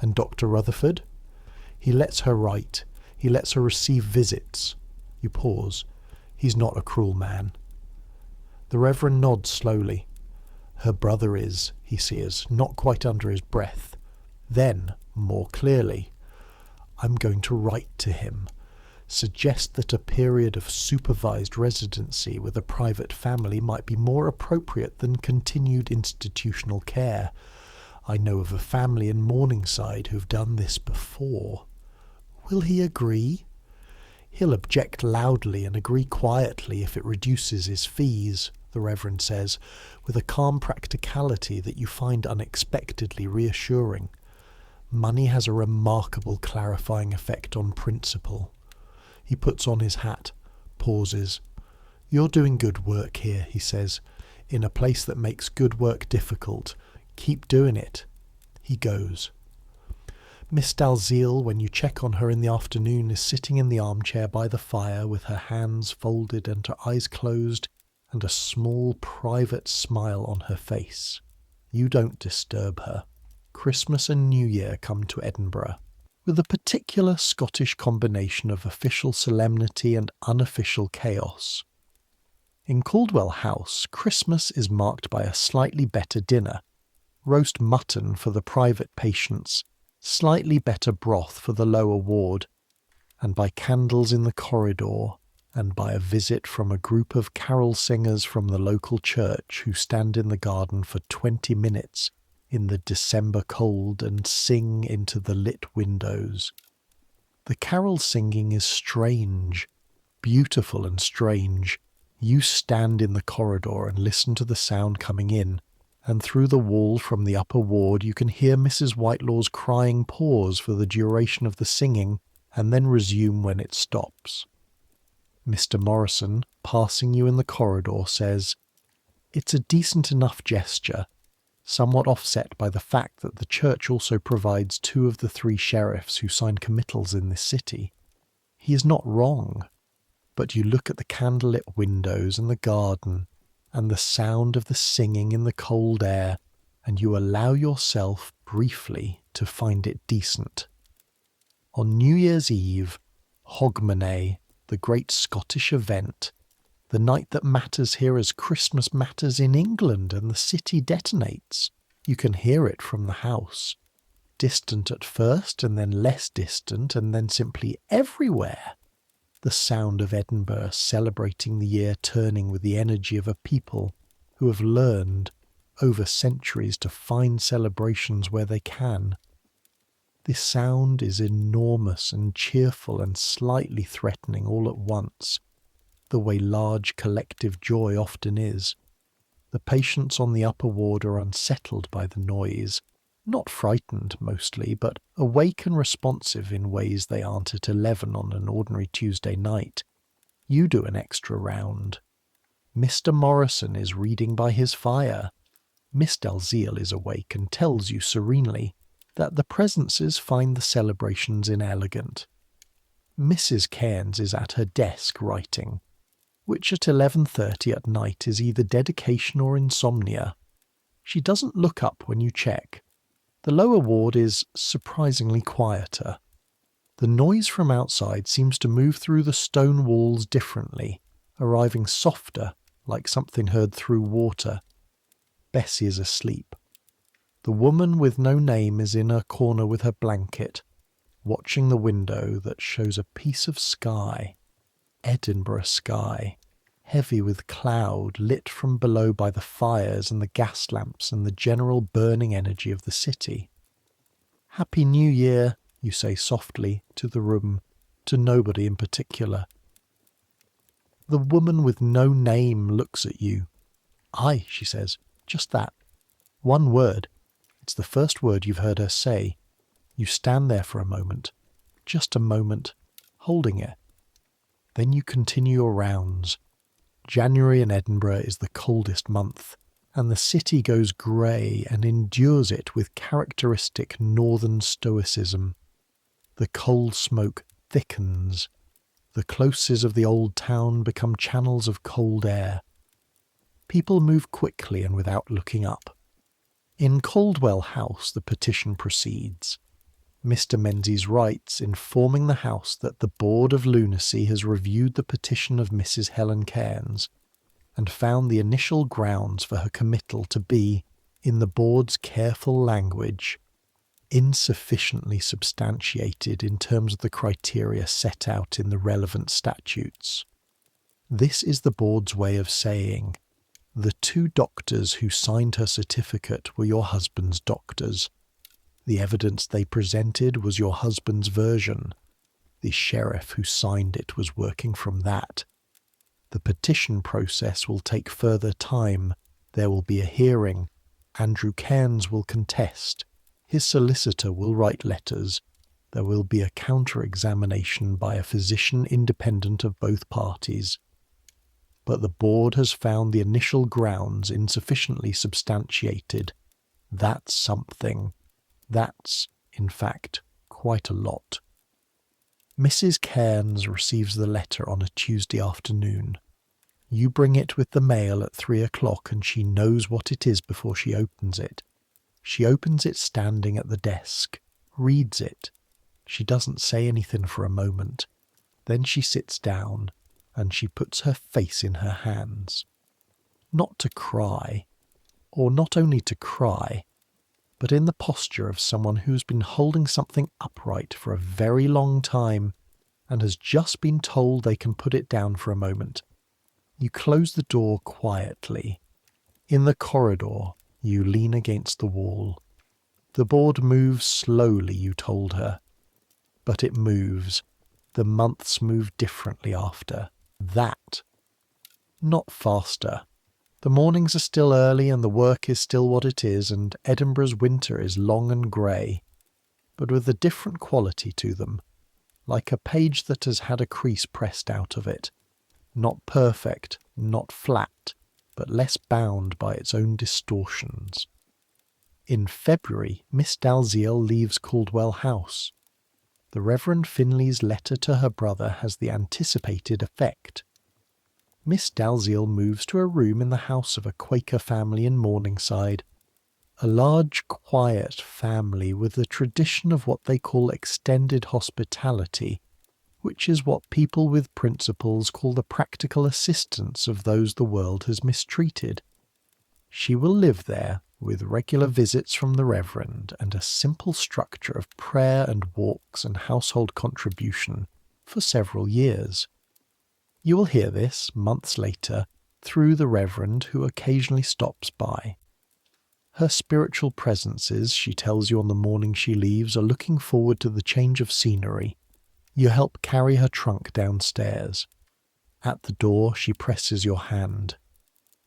And Dr. Rutherford? He lets her write. He lets her receive visits. You pause. He's not a cruel man. The Reverend nods slowly. Her brother is, he says, not quite under his breath. Then, more clearly, I'm going to write to him. Suggest that a period of supervised residency with a private family might be more appropriate than continued institutional care. I know of a family in Morningside who've done this before. Will he agree? He'll object loudly and agree quietly if it reduces his fees, the Reverend says, with a calm practicality that you find unexpectedly reassuring. Money has a remarkable clarifying effect on principle. He puts on his hat, pauses. You're doing good work here, he says, in a place that makes good work difficult. Keep doing it. He goes. Miss Dalziel, when you check on her in the afternoon, is sitting in the armchair by the fire with her hands folded and her eyes closed and a small private smile on her face. You don't disturb her. Christmas and New Year come to Edinburgh, with a particular Scottish combination of official solemnity and unofficial chaos. In Caldwell House, Christmas is marked by a slightly better dinner, roast mutton for the private patients, slightly better broth for the lower ward, and by candles in the corridor, and by a visit from a group of carol singers from the local church who stand in the garden for 20 minutes in the December cold and sing into the lit windows. The carol singing is strange, beautiful and strange. You stand in the corridor and listen to the sound coming in, and through the wall from the upper ward you can hear Mrs. Whitelaw's crying pause for the duration of the singing and then resume when it stops. Mr. Morrison, passing you in the corridor, says, "It's a decent enough gesture," somewhat offset by the fact that the church also provides 2 of the 3 sheriffs who sign committals in this city. He is not wrong, but you look at the candlelit windows and the garden and the sound of the singing in the cold air, and you allow yourself briefly to find it decent. On New Year's Eve, Hogmanay, the great Scottish event, the night that matters here as Christmas matters in England and the city detonates, you can hear it from the house. Distant at first, and then less distant, and then simply everywhere. The sound of Edinburgh celebrating the year turning with the energy of a people who have learned, over centuries, to find celebrations where they can. This sound is enormous and cheerful and slightly threatening all at once, the way large collective joy often is. The patients on the upper ward are unsettled by the noise, not frightened mostly, but awake and responsive in ways they aren't at 11 on an ordinary Tuesday night. You do an extra round. Mr. Morrison is reading by his fire. Miss Dalziel is awake and tells you serenely that the Presences find the celebrations inelegant. Mrs. Cairns is at her desk writing, which at 11:30 at night is either dedication or insomnia. She doesn't look up when you check. The lower ward is surprisingly quieter. The noise from outside seems to move through the stone walls differently, arriving softer, like something heard through water. Bessie is asleep. The woman with no name is in her corner with her blanket, watching the window that shows a piece of sky, Edinburgh sky, heavy with cloud, lit from below by the fires and the gas lamps and the general burning energy of the city. "Happy New Year," you say softly to the room, to nobody in particular. The woman with no name looks at you. "Aye," she says, "just that. One word. It's the first word you've heard her say." You stand there for a moment, just a moment, holding it. Then you continue your rounds. January in Edinburgh is the coldest month, and the city goes grey and endures it with characteristic northern stoicism. The coal smoke thickens. The closes of the old town become channels of cold air. People move quickly and without looking up. In Caldwell House the petition proceeds. Mr. Menzies writes, informing the House that the Board of Lunacy has reviewed the petition of Mrs. Helen Cairns and found the initial grounds for her committal to be, in the Board's careful language, insufficiently substantiated in terms of the criteria set out in the relevant statutes. This is the Board's way of saying, the 2 doctors who signed her certificate were your husband's doctors. The evidence they presented was your husband's version. The sheriff who signed it was working from that. The petition process will take further time. There will be a hearing. Andrew Cairns will contest. His solicitor will write letters. There will be a counter-examination by a physician independent of both parties. But the Board has found the initial grounds insufficiently substantiated. That's something. That's, in fact, quite a lot. Mrs. Cairns receives the letter on a Tuesday afternoon. You bring it with the mail at 3 o'clock and she knows what it is before she opens it. She opens it standing at the desk, reads it. She doesn't say anything for a moment. Then she sits down and she puts her face in her hands. Not to cry, or not only to cry, but in the posture of someone who's been holding something upright for a very long time and has just been told they can put it down for a moment. You close the door quietly. In the corridor, you lean against the wall. The board moves slowly, you told her. But it moves. The months move differently after. That. Not faster. The mornings are still early and the work is still what it is, and Edinburgh's winter is long and grey, but with a different quality to them, like a page that has had a crease pressed out of it. Not perfect, not flat, but less bound by its own distortions. In February, Miss Dalziel leaves Caldwell House. The Reverend Finley's letter to her brother has the anticipated effect. Miss Dalziel moves to a room in the house of a Quaker family in Morningside, a large, quiet family with a tradition of what they call extended hospitality, which is what people with principles call the practical assistance of those the world has mistreated. She will live there, with regular visits from the Reverend and a simple structure of prayer and walks and household contribution, for several years. You will hear this, months later, through the Reverend who occasionally stops by. Her spiritual presences, she tells you on the morning she leaves, are looking forward to the change of scenery. You help carry her trunk downstairs. At the door she presses your hand.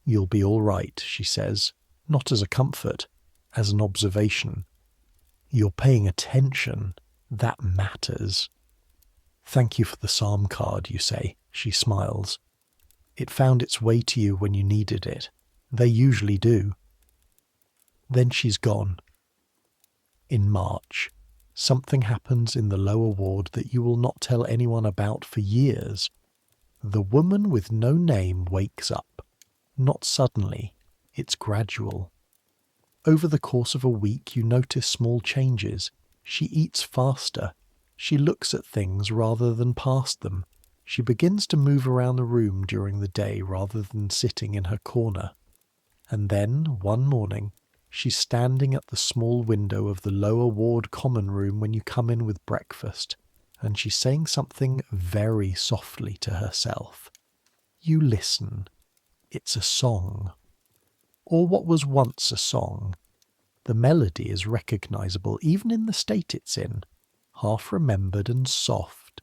You'll be all right, she says, not as a comfort, as an observation. You're paying attention. That matters. Thank you for the psalm card, you say. She smiles. It found its way to you when you needed it. They usually do. Then she's gone. In March, something happens in the lower ward that you will not tell anyone about for years. The woman with no name wakes up. Not suddenly. It's gradual. Over the course of a week you notice small changes. She eats faster. She looks at things rather than past them. She begins to move around the room during the day rather than sitting in her corner. And then, one morning, she's standing at the small window of the lower ward common room when you come in with breakfast, and she's saying something very softly to herself. You listen. It's a song. Or what was once a song. The melody is recognisable even in the state it's in, half-remembered and soft.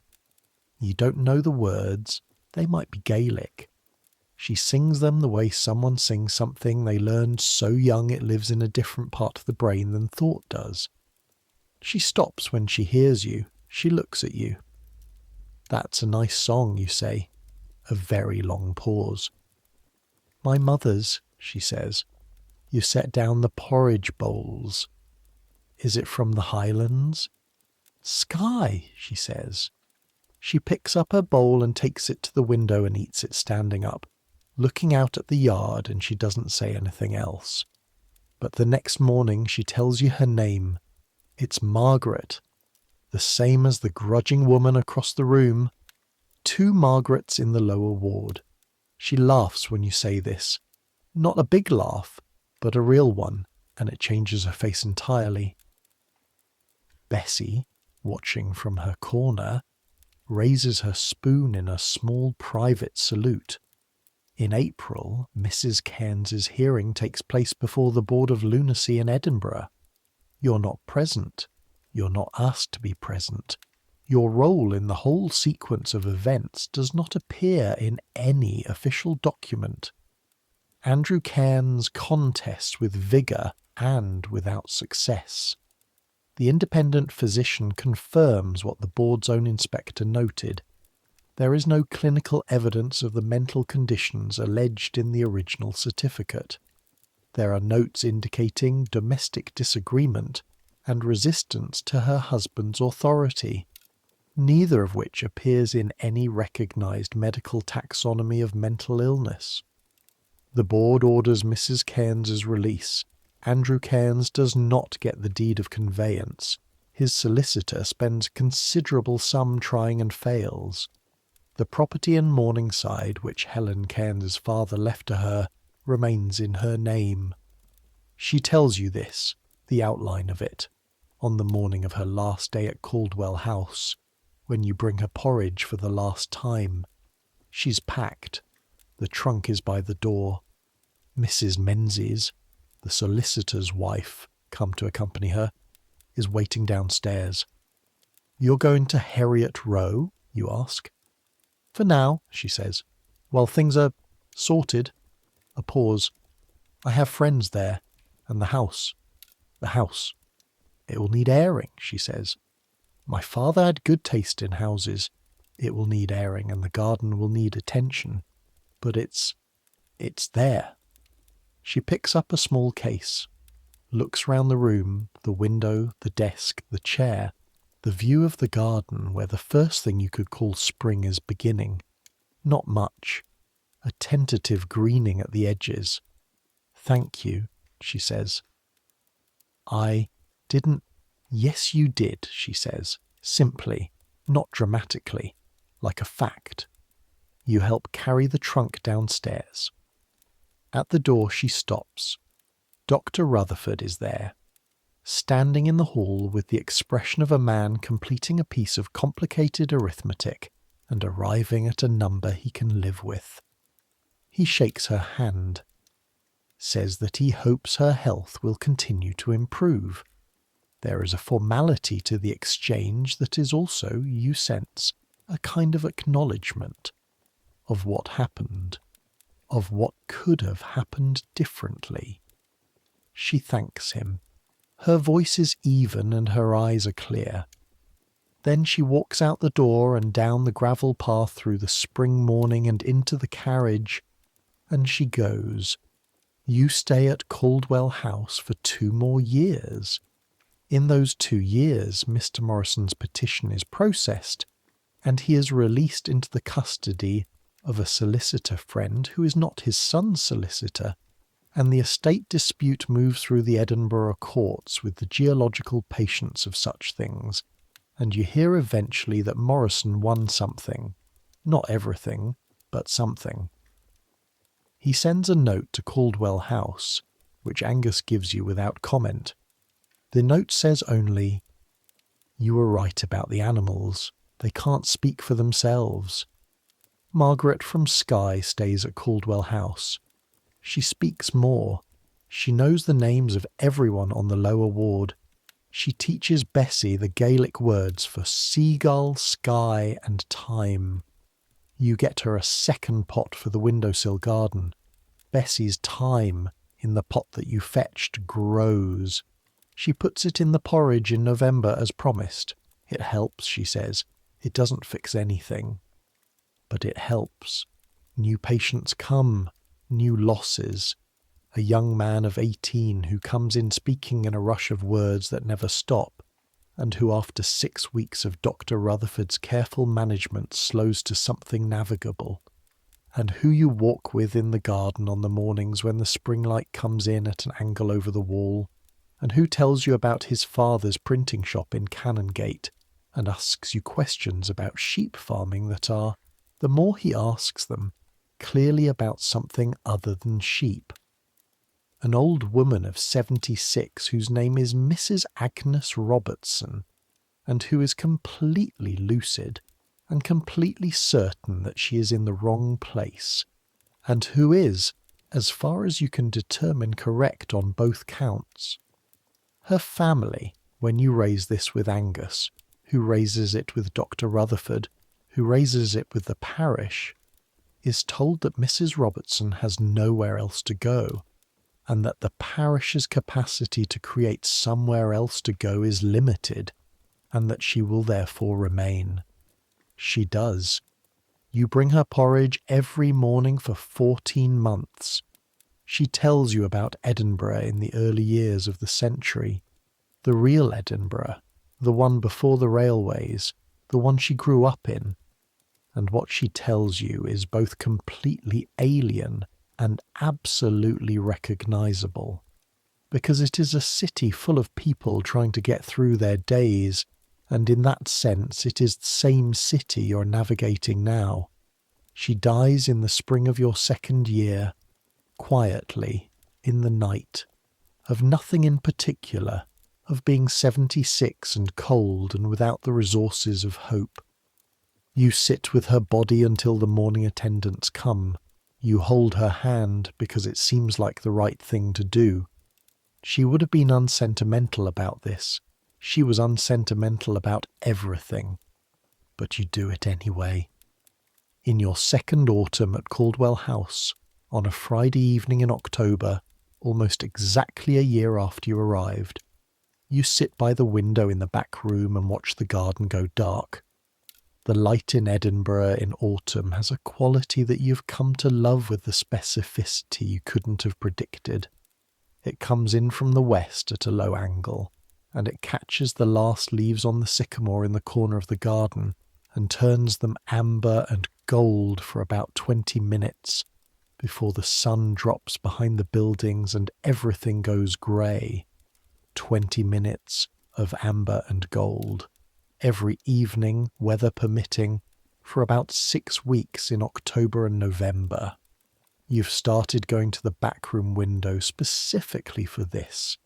You don't know the words, they might be Gaelic. She sings them the way someone sings something they learned so young it lives in a different part of the brain than thought does. She stops when she hears you. She looks at you. That's a nice song, you say. A very long pause. My mother's, she says. You set down the porridge bowls. Is it from the Highlands? Skye, she says. She picks up her bowl and takes it to the window and eats it standing up, looking out at the yard, and she doesn't say anything else. But the next morning she tells you her name. It's Margaret, the same as the grudging woman across the room. 2 Margarets in the lower ward. She laughs when you say this. Not a big laugh, but a real one, and it changes her face entirely. Bessie, watching from her corner, raises her spoon in a small private salute. In April, Mrs. Cairns's hearing takes place before the Board of Lunacy in Edinburgh. You're not present. You're not asked to be present. Your role in the whole sequence of events does not appear in any official document. Andrew Cairns contests with vigour and without success. The independent physician confirms what the board's own inspector noted. There is no clinical evidence of the mental conditions alleged in the original certificate. There are notes indicating domestic disagreement, and resistance to her husband's authority, neither of which appears in any recognised medical taxonomy of mental illness. The board orders Mrs. Cairns's release. Andrew Cairns does not get the deed of conveyance. His solicitor spends considerable sum trying and fails. The property in Morningside, which Helen Cairns's father left to her, remains in her name. She tells you this, the outline of it, on the morning of her last day at Caldwell House, when you bring her porridge for the last time. She's packed. The trunk is by the door. Mrs. Menzies, the solicitor's wife, come to accompany her, is waiting downstairs. "You're going to Heriot Row?" you ask. "For now," she says, "while things are sorted." A pause. "I have friends there, and the house. The house. It will need airing," she says. "My father had good taste in houses. It will need airing, and the garden will need attention. But it's there." She picks up a small case, looks round the room, the window, the desk, the chair, the view of the garden where the first thing you could call spring is beginning. Not much. A tentative greening at the edges. "Thank you," she says. "I didn't—" "Yes, you did," she says, simply, not dramatically, like a fact. You help carry the trunk downstairs. At the door she stops. Dr. Rutherford is there, standing in the hall with the expression of a man completing a piece of complicated arithmetic and arriving at a number he can live with. He shakes her hand, says that he hopes her health will continue to improve. There is a formality to the exchange that is also, you sense, a kind of acknowledgement of what happened, of what could have happened differently. She thanks him. Her voice is even and her eyes are clear. Then she walks out the door and down the gravel path through the spring morning and into the carriage, and she goes. You stay at Caldwell House for 2 more years. In those 2 years, Mr. Morrison's petition is processed, and he is released into the custody of a solicitor friend who is not his son's solicitor, and the estate dispute moves through the Edinburgh courts with the geological patience of such things, and you hear eventually that Morrison won something. Not everything, but something. He sends a note to Caldwell House, which Angus gives you without comment. The note says only, "You were right about the animals. They can't speak for themselves." Margaret from Skye stays at Caldwell House. She speaks more. She knows the names of everyone on the lower ward. She teaches Bessie the Gaelic words for seagull, sky, and time. You get her a second pot for the windowsill garden. Bessie's time, in the pot that you fetched, grows. She puts it in the porridge in November as promised. It helps, she says. It doesn't fix anything. But it helps. New patients come. New losses. A young man of 18 who comes in speaking in a rush of words that never stop, and who after 6 weeks of Dr. Rutherford's careful management slows to something navigable, and who you walk with in the garden on the mornings when the spring light comes in at an angle over the wall, and who tells you about his father's printing shop in Canongate, and asks you questions about sheep farming that are, the more he asks them, clearly about something other than sheep. An old woman of 76 whose name is Mrs. Agnes Robertson, and who is completely lucid and completely certain that she is in the wrong place, and who is, as far as you can determine, correct on both counts. Her family, when you raise this with Angus, who raises it with Dr. Rutherford, who raises it with the parish, is told that Mrs. Robertson has nowhere else to go, and that the parish's capacity to create somewhere else to go is limited, and that she will therefore remain. She does. You bring her porridge every morning for 14 months. She tells you about Edinburgh in the early years of the century. The real Edinburgh, the one before the railways, the one she grew up in. And what she tells you is both completely alien and absolutely recognisable, because it is a city full of people trying to get through their days, and in that sense it is the same city you're navigating now. She dies in the spring of your second year, quietly, in the night, of nothing in particular, of being 76 and cold and without the resources of hope. You sit with her body until the morning attendants come. You hold her hand because it seems like the right thing to do. She would have been unsentimental about this. She was unsentimental about everything. But you do it anyway. In your second autumn at Caldwell House, on a Friday evening in October, almost exactly a year after you arrived, you sit by the window in the back room and watch the garden go dark. The light in Edinburgh in autumn has a quality that you've come to love with the specificity you couldn't have predicted. It comes in from the west at a low angle, and it catches the last leaves on the sycamore in the corner of the garden and turns them amber and gold for about 20 minutes before the sun drops behind the buildings and everything goes grey. 20 minutes of amber and gold, every evening, weather permitting, for about 6 weeks in October and November. You've started going to the backroom window specifically for this.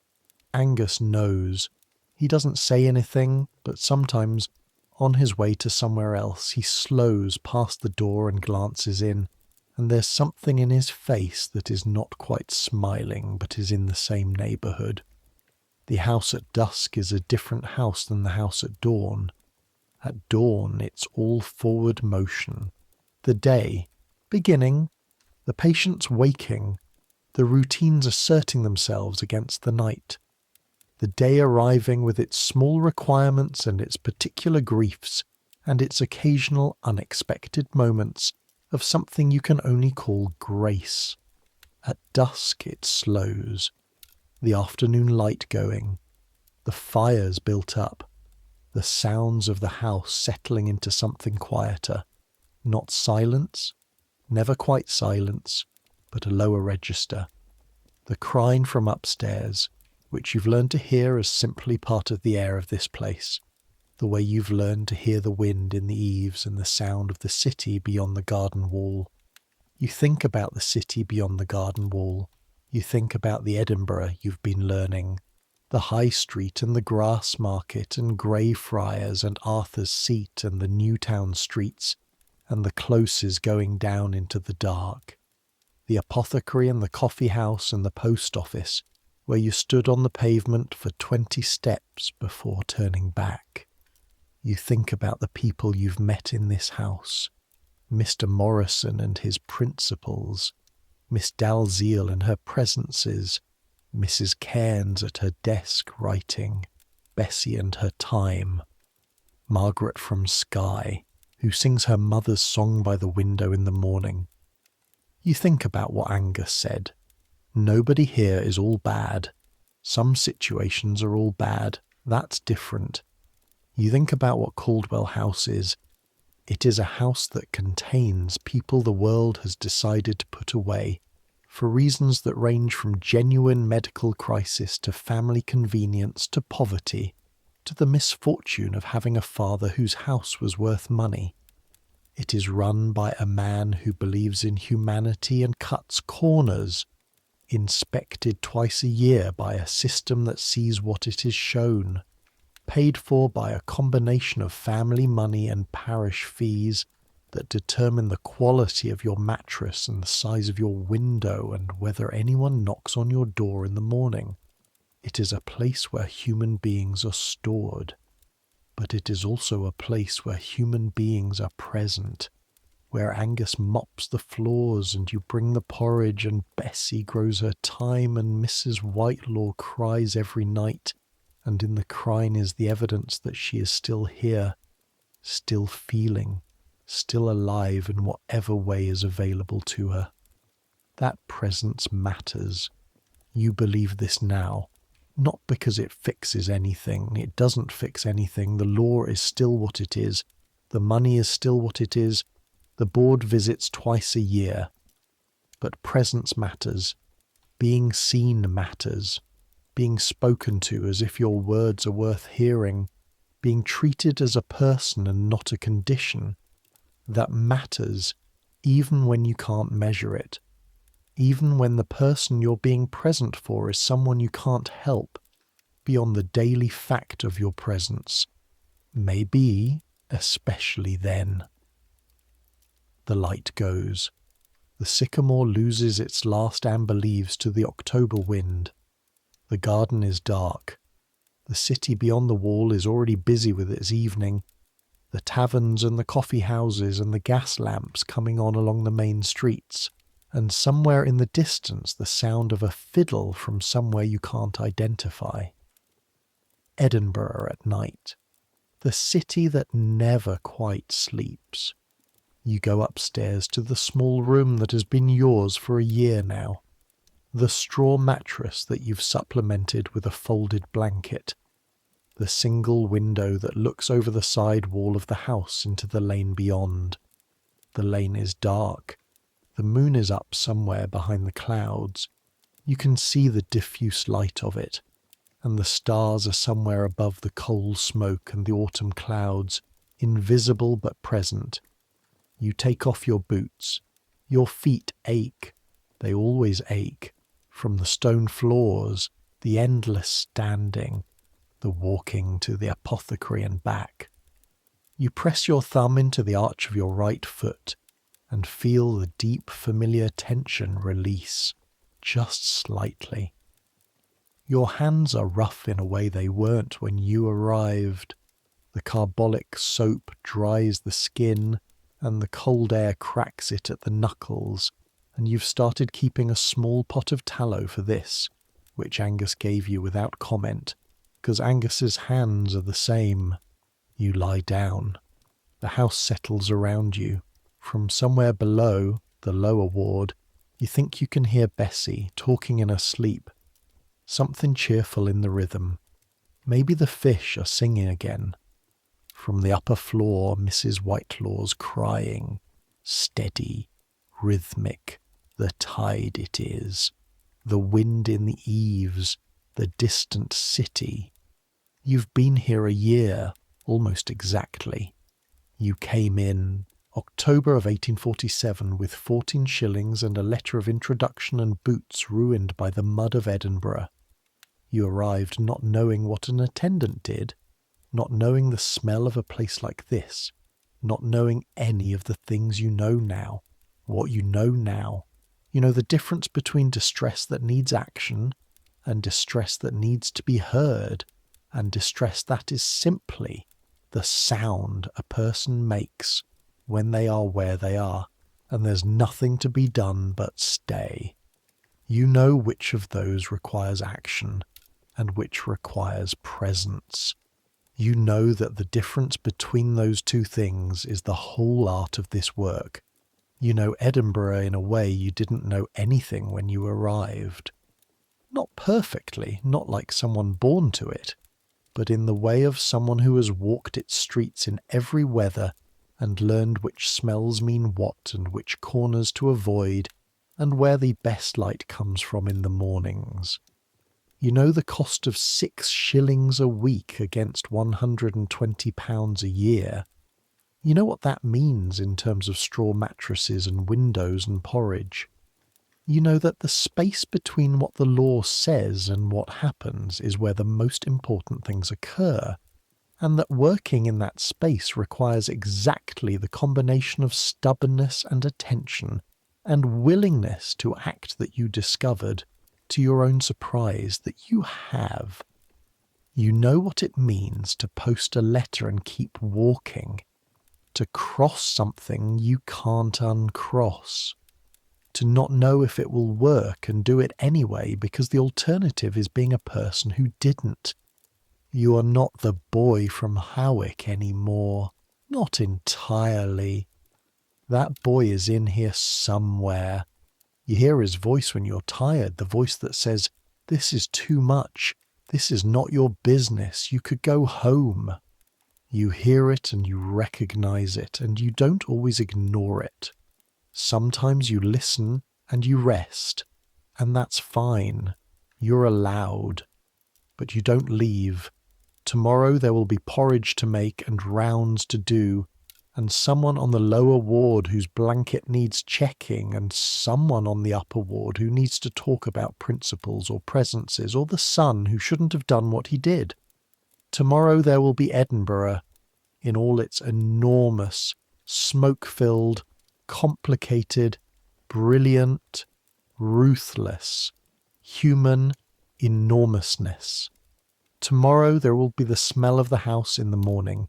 Angus knows. He doesn't say anything, but sometimes, on his way to somewhere else, he slows past the door and glances in, and there's something in his face that is not quite smiling, but is in the same neighbourhood. The house at dusk is a different house than the house at dawn. At dawn, it's all forward motion. The day, beginning, the patients waking, the routines asserting themselves against the night. The day arriving with its small requirements and its particular griefs, and its occasional unexpected moments of something you can only call grace. At dusk it slows. The afternoon light going, the fires built up, the sounds of the house settling into something quieter. Not silence, never quite silence, but a lower register. The crying from upstairs, which you've learned to hear as simply part of the air of this place, the way you've learned to hear the wind in the eaves and the sound of the city beyond the garden wall. You think about the city beyond the garden wall. You think about the Edinburgh you've been learning, the High Street and the Grass Market and Greyfriars and Arthur's Seat and the Newtown streets and the closes going down into the dark, the apothecary and the coffee house and the post office, where you stood on the pavement for 20 steps before turning back. You think about the people you've met in this house, Mr. Morrison and his principles, Miss Dalziel and her presences, Mrs. Cairns at her desk writing, Bessie and her time, Margaret from Skye, who sings her mother's song by the window in the morning. You think about what Angus said. Nobody here is all bad. Some situations are all bad. That's different. You think about what Caldwell House is. It is a house that contains people the world has decided to put away, for reasons that range from genuine medical crisis to family convenience to poverty, to the misfortune of having a father whose house was worth money. It is run by a man who believes in humanity and cuts corners, inspected twice a year by a system that sees what it is shown, paid for by a combination of family money and parish fees that determine the quality of your mattress and the size of your window and whether anyone knocks on your door in the morning. It is a place where human beings are stored, but it is also a place where human beings are present, where Angus mops the floors and you bring the porridge and Bessie grows her thyme and Mrs. Whitelaw cries every night, and in the crying is the evidence that she is still here, still feeling, still alive in whatever way is available to her. That presence matters. You believe this now. Not because it fixes anything. It doesn't fix anything. The law is still what it is. The money is still what it is. The board visits twice a year. But presence matters. Being seen matters. Being spoken to as if your words are worth hearing. Being treated as a person and not a condition. That matters, even when you can't measure it. Even when the person you're being present for is someone you can't help, beyond the daily fact of your presence. Maybe, especially then. The light goes. The sycamore loses its last amber leaves to the October wind. The garden is dark. The city beyond the wall is already busy with its evening. The taverns and the coffee houses and the gas lamps coming on along the main streets, and somewhere in the distance the sound of a fiddle from somewhere you can't identify. Edinburgh at night. The city that never quite sleeps. You go upstairs to the small room that has been yours for a year now. The straw mattress that you've supplemented with a folded blanket. The single window that looks over the side wall of the house into the lane beyond. The lane is dark. The moon is up somewhere behind the clouds. You can see the diffuse light of it, and the stars are somewhere above the coal smoke and the autumn clouds, invisible but present. You take off your boots. Your feet ache. They always ache. From the stone floors, the endless standing, the walking to the apothecary and back. You press your thumb into the arch of your right foot and feel the deep familiar tension release, just slightly. Your hands are rough in a way they weren't when you arrived. The carbolic soap dries the skin and the cold air cracks it at the knuckles, and you've started keeping a small pot of tallow for this, which Angus gave you without comment, because Angus's hands are the same. You lie down. The house settles around you. From somewhere below, the lower ward, you think you can hear Bessie talking in her sleep. Something cheerful in the rhythm. Maybe the fish are singing again. From the upper floor, Mrs. Whitelaw's crying. Steady, rhythmic, the tide it is. The wind in the eaves, the distant city. You've been here a year, almost exactly. You came in October of 1847 with 14 shillings and a letter of introduction and boots ruined by the mud of Edinburgh. You arrived not knowing what an attendant did, not knowing the smell of a place like this, not knowing any of the things you know now, what you know now. You know the difference between distress that needs action and distress that needs to be heard, and distress that is simply the sound a person makes when they are where they are, and there's nothing to be done but stay. You know which of those requires action and which requires presence. You know that the difference between those two things is the whole art of this work. You know Edinburgh in a way you didn't know anything when you arrived. Not perfectly, not like someone born to it, but in the way of someone who has walked its streets in every weather and learned which smells mean what and which corners to avoid and where the best light comes from in the mornings. You know the cost of 6 shillings a week against £120 a year. You know what that means in terms of straw mattresses and windows and porridge. You know that the space between what the law says and what happens is where the most important things occur, and that working in that space requires exactly the combination of stubbornness and attention and willingness to act that you discovered, to your own surprise, that you have. You know what it means to post a letter and keep walking, to cross something you can't uncross, to not know if it will work and do it anyway because the alternative is being a person who didn't. You are not the boy from Howick anymore. Not entirely. That boy is in here somewhere. You hear his voice when you're tired, the voice that says, "This is too much. This is not your business. You could go home. You hear it and you recognize it, and you don't always ignore it. Sometimes you listen and you rest, and that's fine. You're allowed. But you don't leave. Tomorrow there will be porridge to make and rounds to do, and someone on the lower ward whose blanket needs checking, and someone on the upper ward who needs to talk about principles or presences, or the son who shouldn't have done what he did. Tomorrow there will be Edinburgh, in all its enormous, smoke-filled, complicated, brilliant, ruthless, human enormousness. Tomorrow there will be the smell of the house in the morning,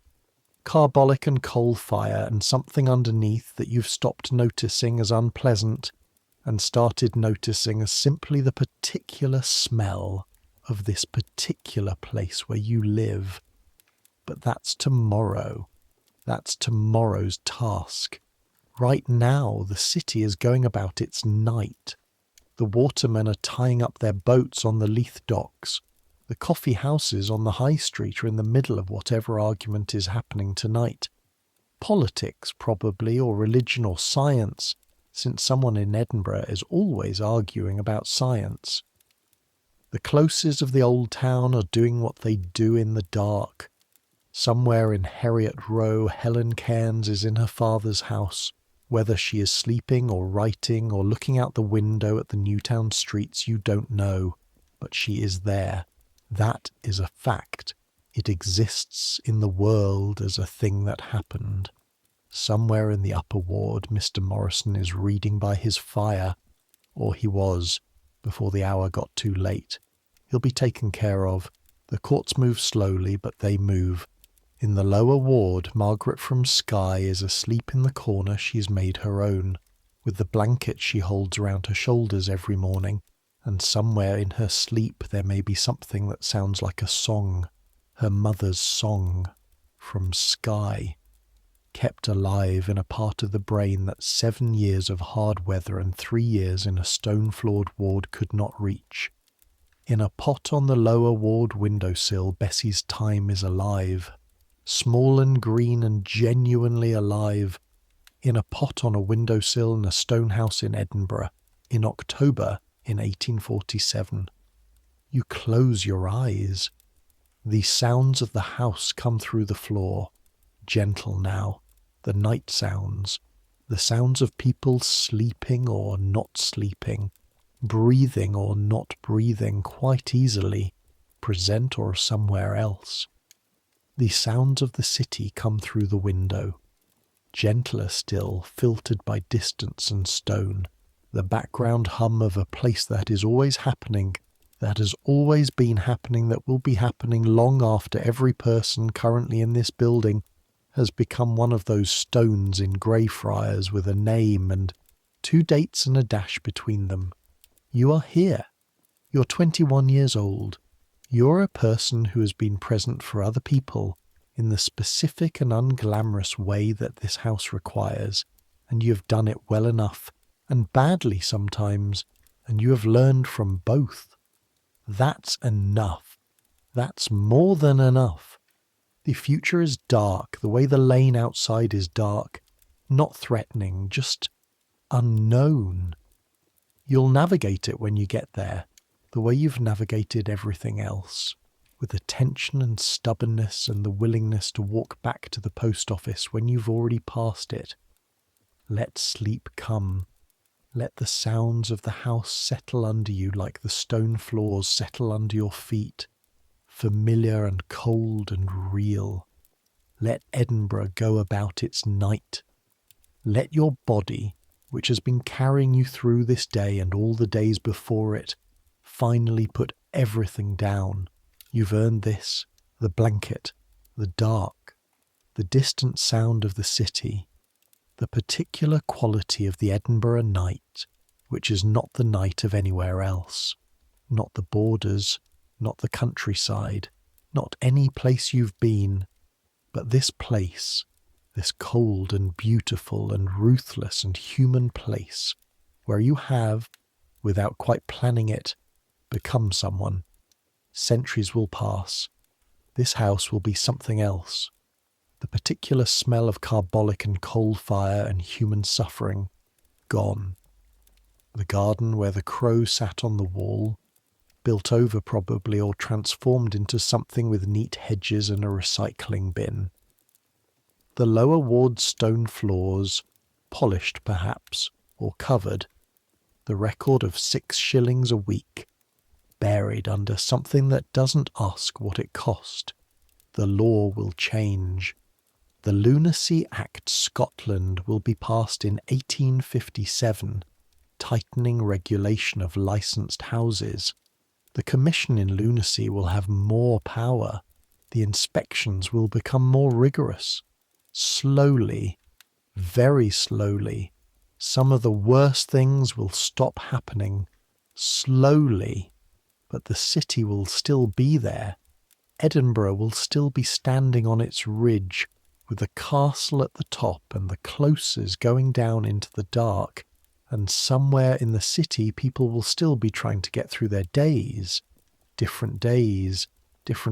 carbolic and coal fire, and something underneath that you've stopped noticing as unpleasant and started noticing as simply the particular smell of this particular place where you live. But that's tomorrow. That's tomorrow's task. Right now, the city is going about its night. The watermen are tying up their boats on the Leith docks. The coffee houses on the high street are in the middle of whatever argument is happening tonight. Politics, probably, or religion or science, since someone in Edinburgh is always arguing about science. The closes of the old town are doing what they do in the dark. Somewhere in Heriot Row, Helen Cairns is in her father's house. Whether she is sleeping or writing or looking out the window at the Newtown streets, you don't know, but she is there. That is a fact. It exists in the world as a thing that happened. Somewhere in the upper ward, Mr. Morrison is reading by his fire, or he was, before the hour got too late. He'll be taken care of. The courts move slowly, but they move. In the lower ward, Margaret from Skye is asleep in the corner she's made her own, with the blanket she holds around her shoulders every morning, and somewhere in her sleep there may be something that sounds like a song, her mother's song, from Skye, kept alive in a part of the brain that 7 years of hard weather and 3 years in a stone-floored ward could not reach. In a pot on the lower ward windowsill, Bessie's time is alive. Small and green and genuinely alive, in a pot on a windowsill in a stone house in Edinburgh, in October in 1847. You close your eyes. The sounds of the house come through the floor, gentle now, the night sounds, the sounds of people sleeping or not sleeping, breathing or not breathing quite easily, present or somewhere else. The sounds of the city come through the window, gentler still, filtered by distance and stone, the background hum of a place that is always happening, that has always been happening, that will be happening long after every person currently in this building has become one of those stones in Greyfriars with a name and 2 dates and a dash between them. You are here. You're 21 years old. You're a person who has been present for other people in the specific and unglamorous way that this house requires, and you have done it well enough, and badly sometimes, and you have learned from both. That's enough. That's more than enough. The future is dark, the way the lane outside is dark, not threatening, just unknown. You'll navigate it when you get there, the way you've navigated everything else, with attention and stubbornness and the willingness to walk back to the post office when you've already passed it. Let sleep come. Let the sounds of the house settle under you like the stone floors settle under your feet, familiar and cold and real. Let Edinburgh go about its night. Let your body, which has been carrying you through this day and all the days before it, finally put everything down. You've earned this, the blanket, the dark, the distant sound of the city, the particular quality of the Edinburgh night, which is not the night of anywhere else, not the borders, not the countryside, not any place you've been, but this place, this cold and beautiful and ruthless and human place, where you have, without quite planning it, become someone Centuries will pass. This house will be something else. The particular smell of carbolic and coal fire and human suffering, gone. The garden where the crow sat on the wall, built over probably or transformed into something with neat hedges and a recycling bin. The lower ward's stone floors, polished perhaps, or covered. The record of 6 shillings a week, buried under something that doesn't ask what it cost. The law will change. The Lunacy Act Scotland will be passed in 1857, tightening regulation of licensed houses. The Commission in Lunacy will have more power. The inspections will become more rigorous. Slowly, very slowly, some of the worst things will stop happening. Slowly, but the city will still be there. Edinburgh will still be standing on its ridge, with the castle at the top and the closes going down into the dark, and somewhere in the city people will still be trying to get through their days, different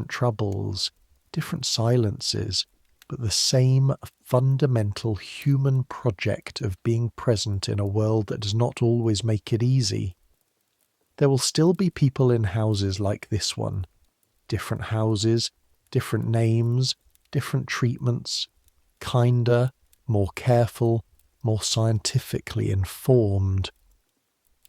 troubles, different silences, but the same fundamental human project of being present in a world that does not always make it easy. There will still be people in houses like this one, different houses, different names, different treatments, kinder, more careful, more scientifically informed.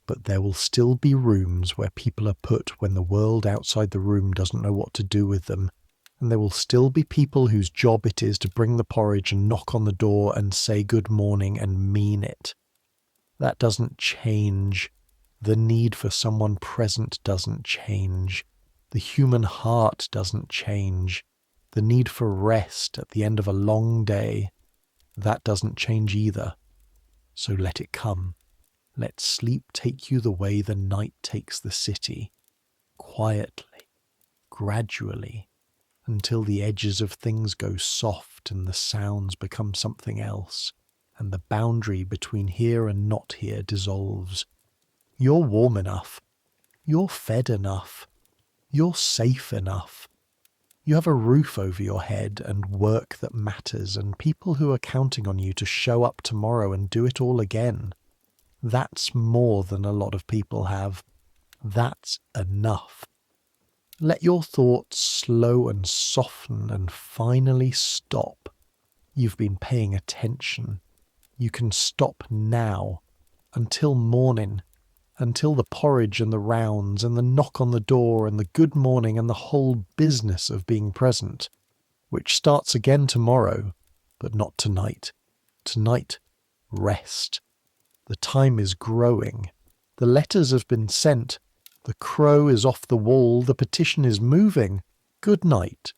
But there will still be rooms where people are put when the world outside the room doesn't know what to do with them, and there will still be people whose job it is to bring the porridge and knock on the door and say good morning and mean it. That doesn't change. The need for someone present doesn't change. The human heart doesn't change. The need for rest at the end of a long day, that doesn't change either. So let it come. Let sleep take you the way the night takes the city, quietly, gradually, until the edges of things go soft and the sounds become something else, and the boundary between here and not here dissolves. You're warm enough. You're fed enough. You're safe enough. You have a roof over your head and work that matters and people who are counting on you to show up tomorrow and do it all again. That's more than a lot of people have. That's enough. Let your thoughts slow and soften and finally stop. You've been paying attention. You can stop now, until morning, until the porridge and the rounds and the knock on the door and the good morning and the whole business of being present, which starts again tomorrow, but not tonight. Tonight, rest. The time is growing. The letters have been sent. The crow is off the wall. The petition is moving. Good night.